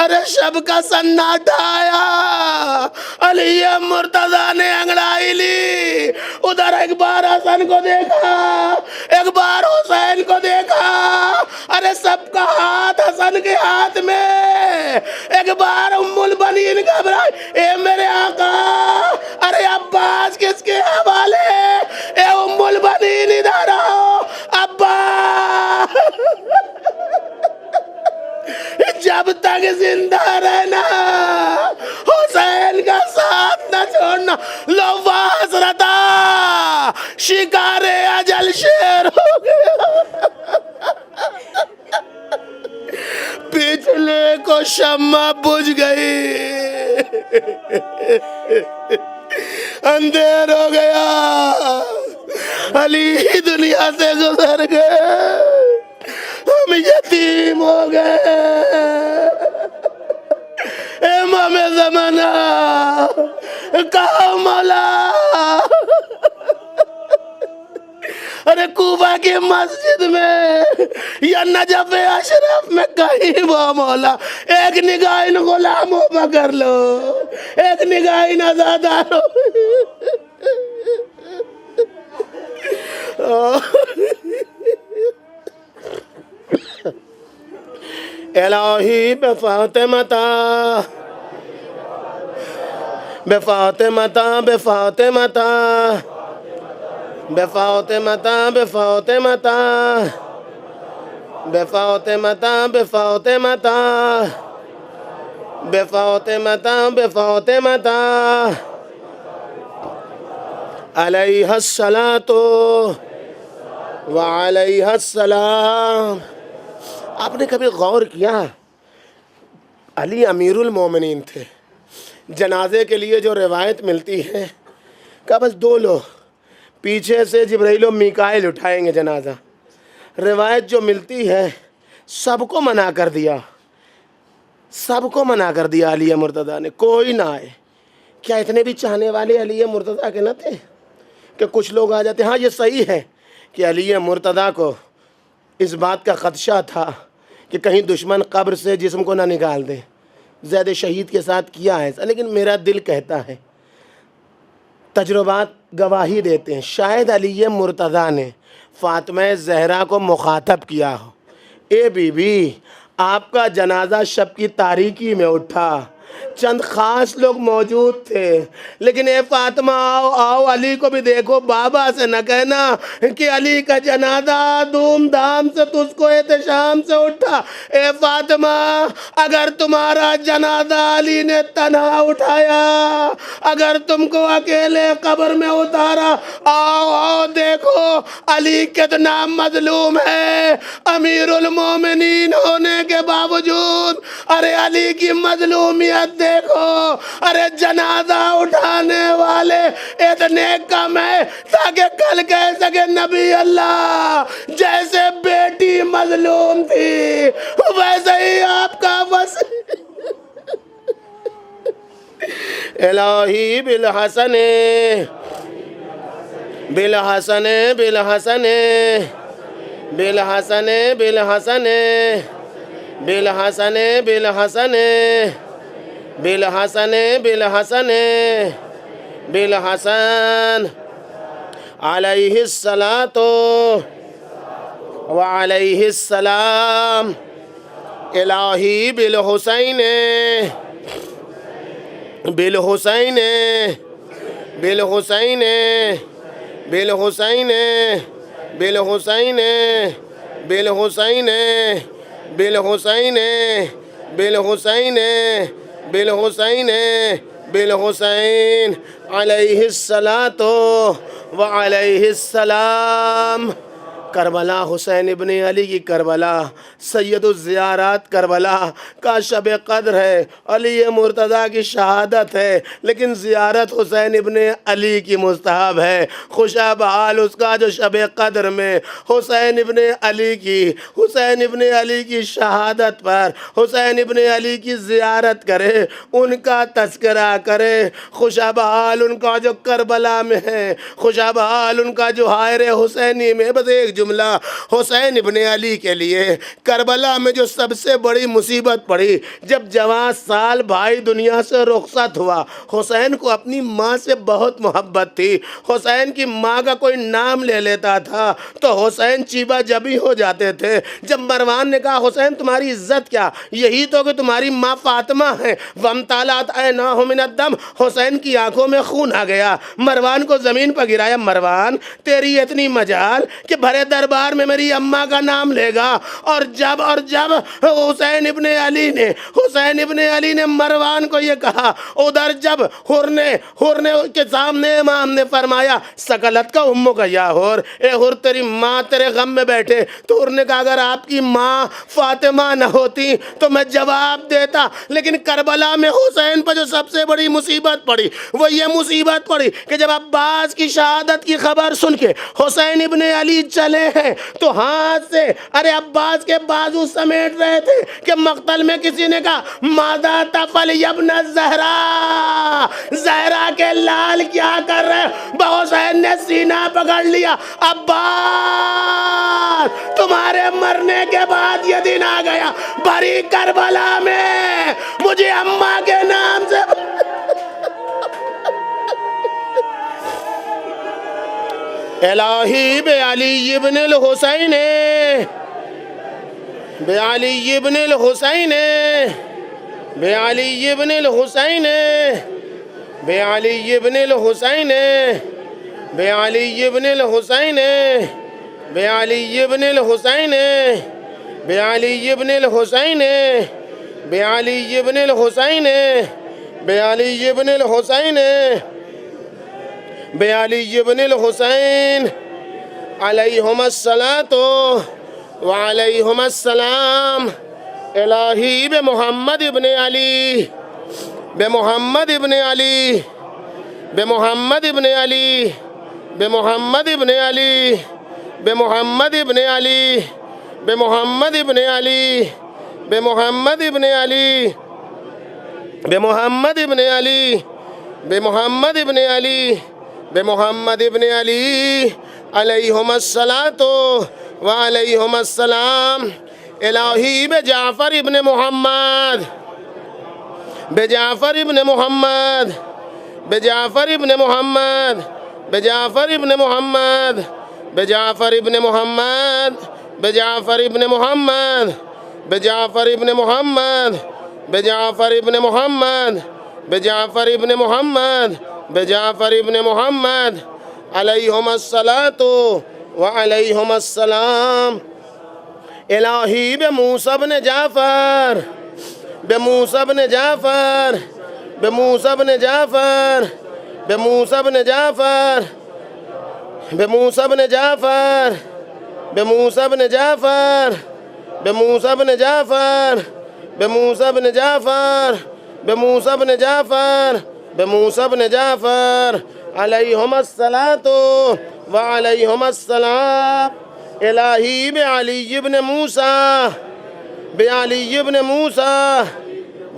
ارے شب کا سناٹا آیا، علی مرتضی نے انگڑائی لی، ادھر ایک بار حسن کو دیکھا، ایک بار حسین کو دیکھا، ارے سب کا ہاتھ حسن کے ہاتھ میں، ایک بار ام البنین گھبرائی، اے میرے آقا، ارے عباس کس کے حوالے، اے ام البنین ادھر آؤ، عباس جب تک زندہ رہنا، حسین کا ساتھ نہ چھوڑنا، لو حسرتا شکار اجل شیر ہو گیا، پچھلے کو شمع بجھ گئی، اندھیر ہو گیا، علی دنیا سے گزر گئے، ہم یتیم ہو گئے، امام زمانہ کہا مولا، ارے کوفہ کی مسجد میں یا نجف اشرف میں کہیں وہ مولا، ایک نگاہ ان غلاموں پر کر لو، ایک نگاہ ان آزاداروں، الہی بفاطمتا بفاطمتا بفاطمتا بفاطمتا بفاطمتا بفاطمتا بفاطمتا بفاطمتا بفاطمتا علیہ الصلاۃ وعلیہ السلام۔ آپ نے کبھی غور کیا علی امیر المومنین تھے، جنازے کے لیے جو روایت ملتی ہے کہ بس دو لوگ پیچھے سے جبرائیل و میکائیل اٹھائیں گے جنازہ، روایت جو ملتی ہے سب کو منع کر دیا، سب کو منع کر دیا علی مرتضیٰ نے، کوئی نہ آئے۔ کیا اتنے بھی چاہنے والے علی مرتضیٰ کے نہ تھے کہ کچھ لوگ آ جاتے؟ ہاں یہ صحیح ہے کہ علی مرتضیٰ کو اس بات کا خدشہ تھا کہ کہیں دشمن قبر سے جسم کو نہ نکال دے، زید شہید کے ساتھ کیا ہے، لیکن میرا دل کہتا ہے، تجربات گواہی دیتے ہیں، شاید علی مرتضیٰ نے فاطمہ زہرا کو مخاطب کیا ہو، اے بی بی آپ کا جنازہ شب کی تاریکی میں اٹھا، چند خاص لوگ موجود تھے، لیکن اے فاطمہ آؤ آؤ، علی کو بھی دیکھو، بابا سے نہ کہنا کہ علی کا جنازہ دھوم دھام سے تجھ کو احتشام سے اٹھا۔ اے فاطمہ اگر تمہارا جنازہ علی نے تنہا اٹھایا، اگر تم کو اکیلے قبر میں اتارا، آؤ آؤ دیکھو علی کتنا مظلوم ہے، امیر المومنین ہونے کے باوجود، ارے علی کی مظلومیت دیکھو، ارے جنازہ اٹھانے والے اتنے کم ہیں تاکہ کل کہہ سکے نبی اللہ جیسے بیٹی مظلوم تھی ویسے ہی آپ کا وصی الہی بالحسن بالحسن بالحسن بالحسن بالحسن بالحسن بالحسن بالحسن بالحسن بالحسن علیہ الصلاۃ وعلیہ السلام الہی بالحسین بالحسین بالحسین بالحسین بالحسین بالحسین بالحسین بالحسین بالحسین بالحسین علیہ الصلاۃ و علیہ السلام۔ کربلا حسین ابن علی کی کربلا سید الزیارات کربلا کا شب قدر ہے، علی مرتضیٰ کی شہادت ہے، لیکن زیارت حسین ابن علی کی مستحب ہے۔ خوشا بحال اس کا جو شب قدر میں حسین ابن علی کی شہادت پر حسین ابن علی کی زیارت کرے، ان کا تذکرہ کرے، خوشا بحال ان کا جو کربلا میں ہے، خوشا بحال ان کا جو حائر حسینی میں۔ بس ایک جملہ حسین ابن علی کے لیے، کربلا میں جو سب سے بڑی مصیبت پڑی، جب جوان سال بھائی دنیا سے رخصت ہوا، حسین کو اپنی ماں سے بہت محبت تھی، حسین کی ماں کا کوئی نام لے لیتا تھا تو حسین چیبا جبی ہو جاتے تھے۔ جب مروان نے کہا حسین تمہاری عزت کیا، یہی تو کہ تمہاری ماں فاطمہ ہے، وَامْتَلَأَتْ عَيْنَاهُ مِنَ الدَّمِ، حسین کی آنکھوں میں خون آ گیا، مروان کو زمین پر گرایا۔ مروان تیری اتنی مجال کہ بھرے دربار میں میری اماں کا نام لے گا، اور جب حسین ابن علی نے مروان کو یہ کہا، ادھر جب ہرنے کے سامنے امام نے فرمایا سکلت کا امو کا یا ہور، اے ہر تیری ماں تیرے غم میں بیٹھے، تو ہر نے کہا اگر آپ کی ماں فاطمہ نہ ہوتی تو میں جواب دیتا، لیکن کربلا میں حسین پر جو سب سے بڑی مصیبت پڑی وہ یہ مصیبت پڑی کہ جب عباس کی شہادت کی خبر سن کے حسین ابن علی چلے ہیں تو ہاتھ سے عباس کے بازو سمیٹ رہے تھے کہ مقتل میں کسی نے کہا ماذا تفعل یا ابن الزہرا، زہرا کے لال کیا کر رہے؟ حسین نے سینہ پکڑ لیا، عباس تمہارے مرنے کے بعد یہ دن آ گیا، بھری کربلا میں مجھے اماں کے نام سے الہی بعلی ابن الحسین، بعلی ابن الحسین، بعلی ابن الحسین، بعلی ابن الحسین، بعلی ابن الحسین، بعلی ابن الحسین، بعلی ابن الحسین، بعلی ابن الحسین، بعلی ابن الحسین، بعلی ابن الحسین علیہم الصلاۃ وعلیہم السلام۔ الہی بمحمد ابن علی، بمحمد ابن علی، بمحمد ابن علی، بمحمد ابن علی، بمحمد ابن علی، بمحمد ابن علی، بمحمد ابن علی، بمحمد ابن علی، بمحمد ابن علی، بمحمد ابن علی علیہم الصلاۃ وعلیہم السلام۔ الہی بجعفر ابن محمد، بجعفر ابن محمد، بجعفر ابن محمد، بجعفر ابن محمد، بجعفر ابن محمد، بجعفر ابن محمد، بجعفر ابن محمد، بجعفر ابن محمد، بجعفر ابن محمد، بجعفر ابن محمد علیہم الصلاۃ وعلیہم السلام۔ الہی بموسیٰ بن جعفر، بموسیٰ بن جعفر، بموسیٰ بن جعفر، بموسیٰ بن جعفر، بموسیٰ بن جعفر، بموسیٰ بن جعفر، بموسیٰ بن جعفر، بموسیٰ بن جعفر، بموسیٰ بن جعفر، بموسیٰ بن جعفر علیہم الصلاۃ وعلیہم السلام۔ الہی بعلی ابن موسیٰ، بعلی ابن موسیٰ،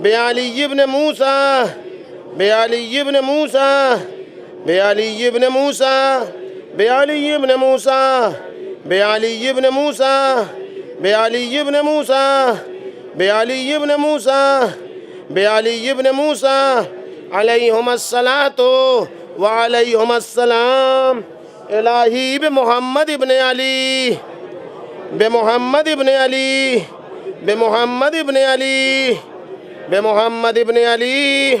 بعلی ابن موسیٰ، بعلی ابن موسیٰ، بعلی ابن موسیٰ، بعلی ابن موسیٰ، بعلی ابن موسیٰ، بعلی ابن موسیٰ، بعلی ابن موسیٰ، بعلی ابن موسیٰ علیہم الصلاۃ وعلیہم السلام۔ الہی بمحمد ابن علی، بمحمد ابن علی، بمحمد ابن علی، بمحمد ابن علی،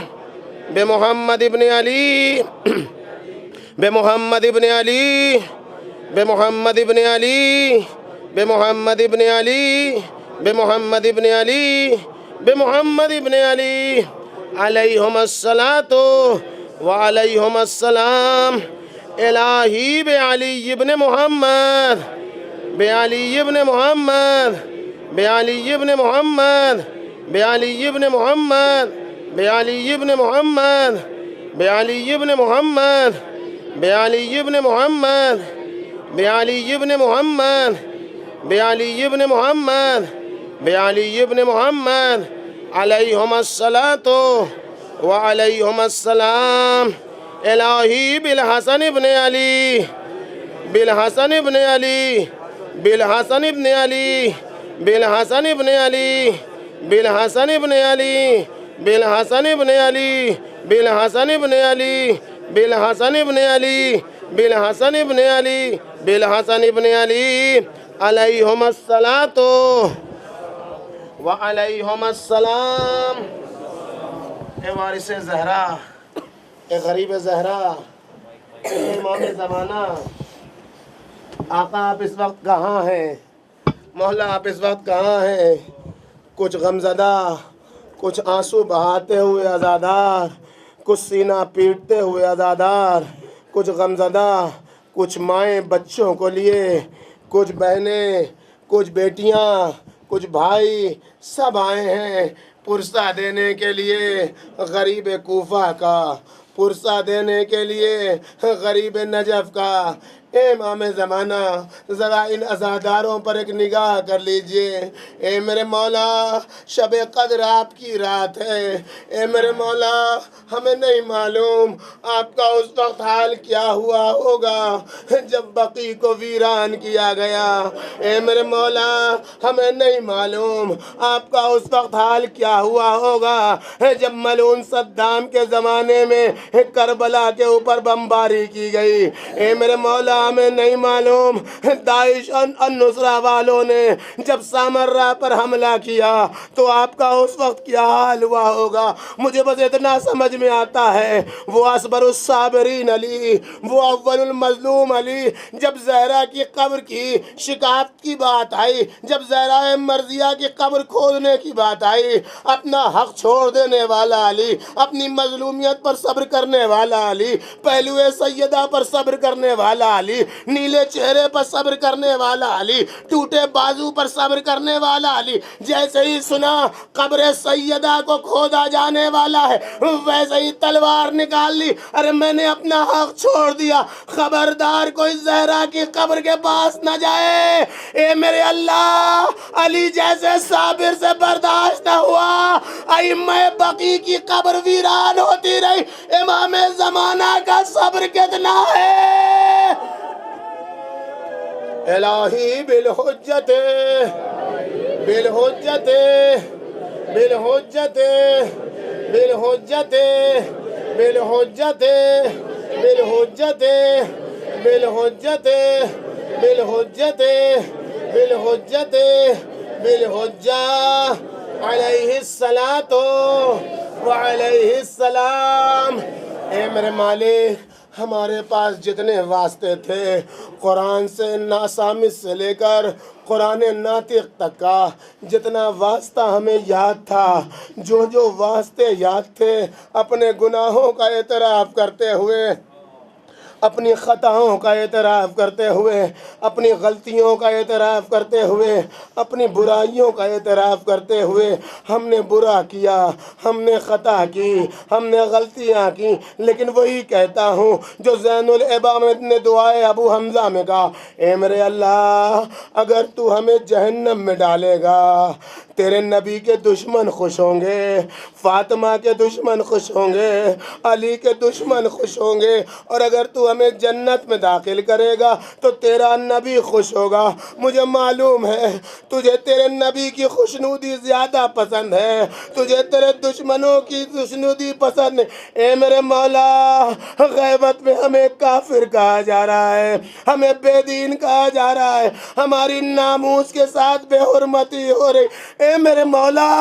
بمحمد ابن علی، بمحمد ابن علی، بمحمد ابن علی، بمحمد ابن علی، بمحمد ابن علی، بمحمد ابن علی علیہم الصلاۃ وعلیہم السلام الہی بعلی ابن محمد بعلی ابن محمد بعلی ابن محمد بعلی ابن محمد بعلی ابن محمد بعلی ابن محمد بعلی ابن محمد بعلی ابن محمد بعلی ابن محمد بعلی ابن محمد علیہم الصلاۃ وعلیہم السلام الہی بالحسن ابن علی بالحسن ابن علی بالحسن ابن علی بالحسن ابن علی بالحسن ابن علی بالحسن ابن علی بالحسن ابن علی بالحسن ابن علی بالحسن ابن علی بالحسن ابن علی علیہم الصلاۃ وعلیہم السلام۔ اے وارث زہرا، اے غریب زہرا، اے امام زمانہ، آقا آپ اس وقت کہاں ہیں؟ مولا آپ اس وقت کہاں ہیں؟ کچھ غمزدہ، کچھ آنسو بہاتے ہوئے عزادار، کچھ سینہ پیٹتے ہوئے عزادار، کچھ غمزدہ، کچھ مائیں بچوں کو لیے، کچھ بہنیں، کچھ بیٹیاں، کچھ بھائی، سب آئے ہیں پرسہ دینے کے لیے غریب کوفہ کا، پرسہ دینے کے لیے غریب نجف کا۔ اے امام زمانہ، ذرا ان عزاداروں پر ایک نگاہ کر لیجئے۔ اے میرے مولا، شب قدر آپ کی رات ہے۔ اے میرے مولا، ہمیں نہیں معلوم آپ کا اس وقت حال کیا ہوا ہوگا جب بقیع کو ویران کیا گیا۔ اے میرے مولا، ہمیں نہیں معلوم آپ کا اس وقت حال کیا ہوا ہوگا جب ملعون صدام کے زمانے میں کربلا کے اوپر بمباری کی گئی۔ اے میرے مولا، ہمیں نہیں معلوم داعش النصرہ والوں نے جب سامرہ پر حملہ کیا تو آپ کا اس وقت کیا حال ہوا ہوگا۔ مجھے بس اتنا سمجھ میں آتا ہے، وہ اصبر الصابرین علی، وہ اول المظلوم علی، جب زہرا کی قبر کی شکایت کی بات آئی، جب زہرا مرضیہ کی قبر کھودنے کی بات آئی، اپنا حق چھوڑ دینے والا علی، اپنی مظلومیت پر صبر کرنے والا علی، پہلوئے سیدہ پر صبر کرنے والا علی، نیلے چہرے پر صبر کرنے والا علی، ٹوٹے بازو پر صبر کرنے والا علی، جیسے ہی سنا قبر سیدہ کو کھودا جانے والا ہے ویسے ہی تلوار نکال لی۔ ارے میں نے اپنا حق چھوڑ دیا، خبردار کوئی زہرا کی قبر کے پاس نہ جائے۔ اے میرے اللہ، علی جیسے صابر سے برداشت نہ ہوا، ائمہ بقیع کی قبر ویران ہوتی رہی، امام زمانہ کا صبر کتنا ہے؟ الہی بالحجت بالحجت بالحجت بالحجت بالحجت بالحجت بالحجت بالحجت بالحجت بالحجہ علیہ الصلاۃ وعلیہ السلام۔ اے میرے مالک، ہمارے پاس جتنے واسطے تھے، قرآن سے ناسامس سے لے کر قرآن ناطق تک کا جتنا واسطہ ہمیں یاد تھا، جو واسطے یاد تھے، اپنے گناہوں کا اعتراف کرتے ہوئے، اپنی خطاؤں کا اعتراف کرتے ہوئے، اپنی غلطیوں کا اعتراف کرتے ہوئے، اپنی برائیوں کا اعتراف کرتے ہوئے، ہم نے برا کیا، ہم نے خطا کی، ہم نے غلطیاں کی، لیکن وہی کہتا ہوں جو زین العابدین نے دعائے ابو حمزہ میں کہا، اے میرے اللہ، اگر تو ہمیں جہنم میں ڈالے گا، تیرے نبی کے دشمن خوش ہوں گے، فاطمہ کے دشمن خوش ہوں گے، علی کے دشمن خوش ہوں گے، اور اگر تو ہمیں جنت میں داخل کرے گا تو تیرا نبی خوش ہوگا۔ مجھے معلوم ہے تجھے تیرے نبی کی خوشنودی زیادہ پسند ہے، تجھے تیرے دشمنوں کی خوشنودی پسند ہے۔ اے میرے مولا، غیبت میں ہمیں کافر کہا جا رہا ہے، ہمیں بے دین کہا جا رہا ہے، ہماری ناموس کے ساتھ بے حرمتی ہو رہی۔ اے اے میرے مولا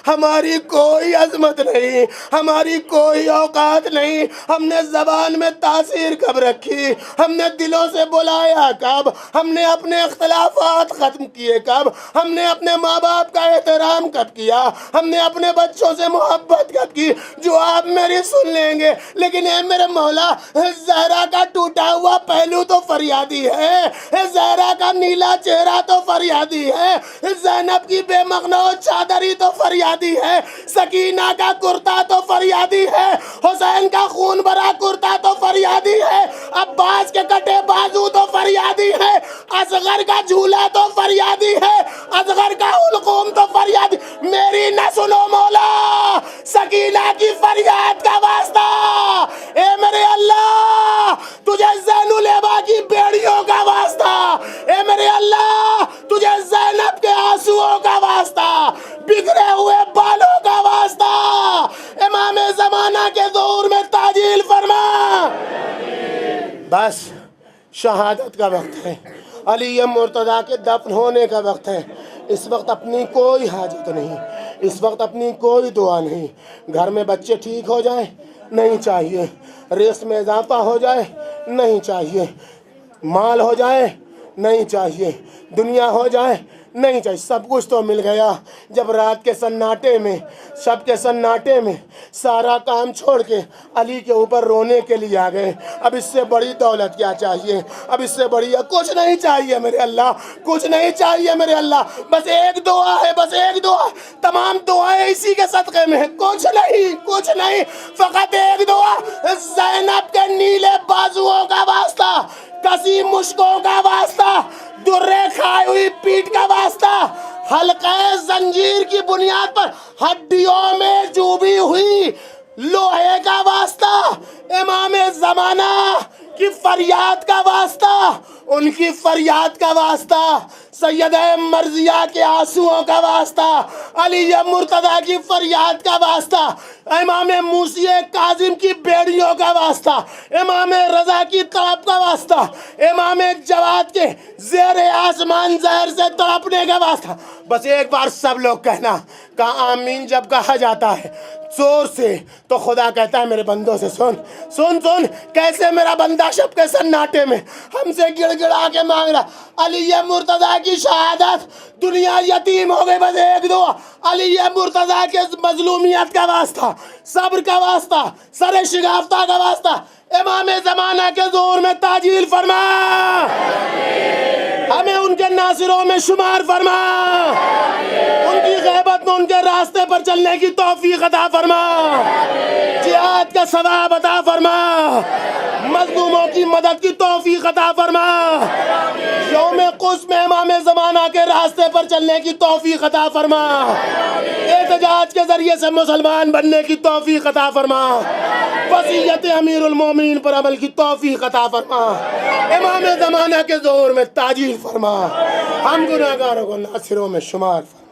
ہماری کوئی عظمت نہیں، ہماری کوئی اوقات نہیں، ہم نے زبان میں تاثیر کب رکھی، ہم نے دلوں سے بلایا کب، ہم نے اپنے اختلافات ختم کیے کب، ہم نے اپنے ماں باپ کا احترام کب کیا، ہم نے اپنے بچوں سے محبت کب کی؟ جو آپ میری سن لیں گے، لیکن اے میرے مولا زہرا کا ٹوٹا ہوا پہلو تو فریادی ہے، زہرا کا نیلا چہرہ تو فریادی ہے، زینب کی بے مغنو چادری تو فریادی ہے، سکینہ کا کرتا تو فریادی ہے، حسین کا خون بھرا کرتا تو فریادی ہے، عباس کے کٹے بازو تو فریادی ہے، اصغر کا جھولا تو فریادی ہے، اصغر کا حلقوم تو فریادی، میری نہ سنو مولا سکینہ کی فریاد کا واسطہ، اے میرے اللہ تجھے زین العبا کی بیڑیوں کا واسطہ، اے میرے اللہ تجھے زینب کے آنسوؤں کا واسطہ، بگڑے ہوئے بالوں کا واسطہ، امام زمانہ کے ظہور میں تعجیل فرما۔ بس شہادت کا وقت ہے، علی مرتضیٰ کے دفن ہونے کا وقت ہے، اس وقت اپنی کوئی حاجت نہیں، اس وقت اپنی کوئی دعا نہیں، گھر میں بچے ٹھیک ہو جائیں نہیں چاہیے، رزق میں اضافہ ہو جائے نہیں چاہیے، مال ہو جائے نہیں چاہیے، دنیا ہو جائے نہیں چاہیے، سب کچھ تو مل گیا جب رات کے سناٹے میں، شب کے سناٹے میں سارا کام چھوڑ کے علی کے اوپر رونے کے لیے آ گئے۔ اب اس سے بڑی دولت کیا چاہیے؟ اب اس سے بڑی کچھ نہیں چاہیے میرے اللہ، کچھ نہیں چاہیے میرے اللہ، بس ایک دعا ہے، بس ایک دعا، تمام دعائیں اسی کے صدقے میں ہیں، کچھ نہیں، کچھ نہیں، فقط ایک دعا، زینب کے نیلے بازوؤں کا واسطہ، کسی مشکوں کا واسطہ، درے کھائی ہوئی پیٹ کا واسطہ، حلقہ زنجیر کی بنیاد پر ہڈیوں میں چوبی ہوئی لوہے کا واسطہ، امام زمانہ کی فریاد کا واسطہ، ان کی فریاد کا واسطہ، سیدہ مرضیہ کے آنسوؤں کا واسطہ، علی مرتضیٰ کی فریاد کا واسطہ، امام موسی کاظم کی بیڑیوں کا واسطہ، امام رضا کی تڑپ کا واسطہ، امام جواد کے زیر آسمان زہر سے تڑپنے کا واسطہ، بس ایک بار سب لوگ کہنا کہ آمین جب کہا جاتا ہے زور سے تو خدا کہتا ہے میرے بندوں سے سن سن سن، کیسے میرا بندہ شب کے سناٹے میں ہم سے گڑ گڑا کے مانگ رہا، علی مرتضیٰ کی شہادت، دنیا یتیم ہو گئی، بس ایک دعا، علی مرتضیٰ کے مظلومیت کا واسطہ، صبر کا واسطہ، سر شگافتہ کا واسطہ، امام زمانہ کے ظہور میں تعجیل فرما، ہمیں ان کے ناصروں میں شمار فرما، ان کی غیبت میں ان کے راستے پر چلنے کی توفیق عطا فرما، جہاد کا ثواب عطا فرما، مظلوموں کی مدد کی توفیق عطا فرما، یوم قدس میں امام زمانہ کے راستے پر چلنے کی توفیق عطا فرما، احتجاج کے ذریعے سے مسلمان بننے کی توفیق عطا فرما، وصیت امیر المومنین پر عمل کی توفیق عطا فرما، امام زمانہ کے ظہور میں تعجیل فرما، ہم گناہگاروں کو ناصروں میں شمار فرما۔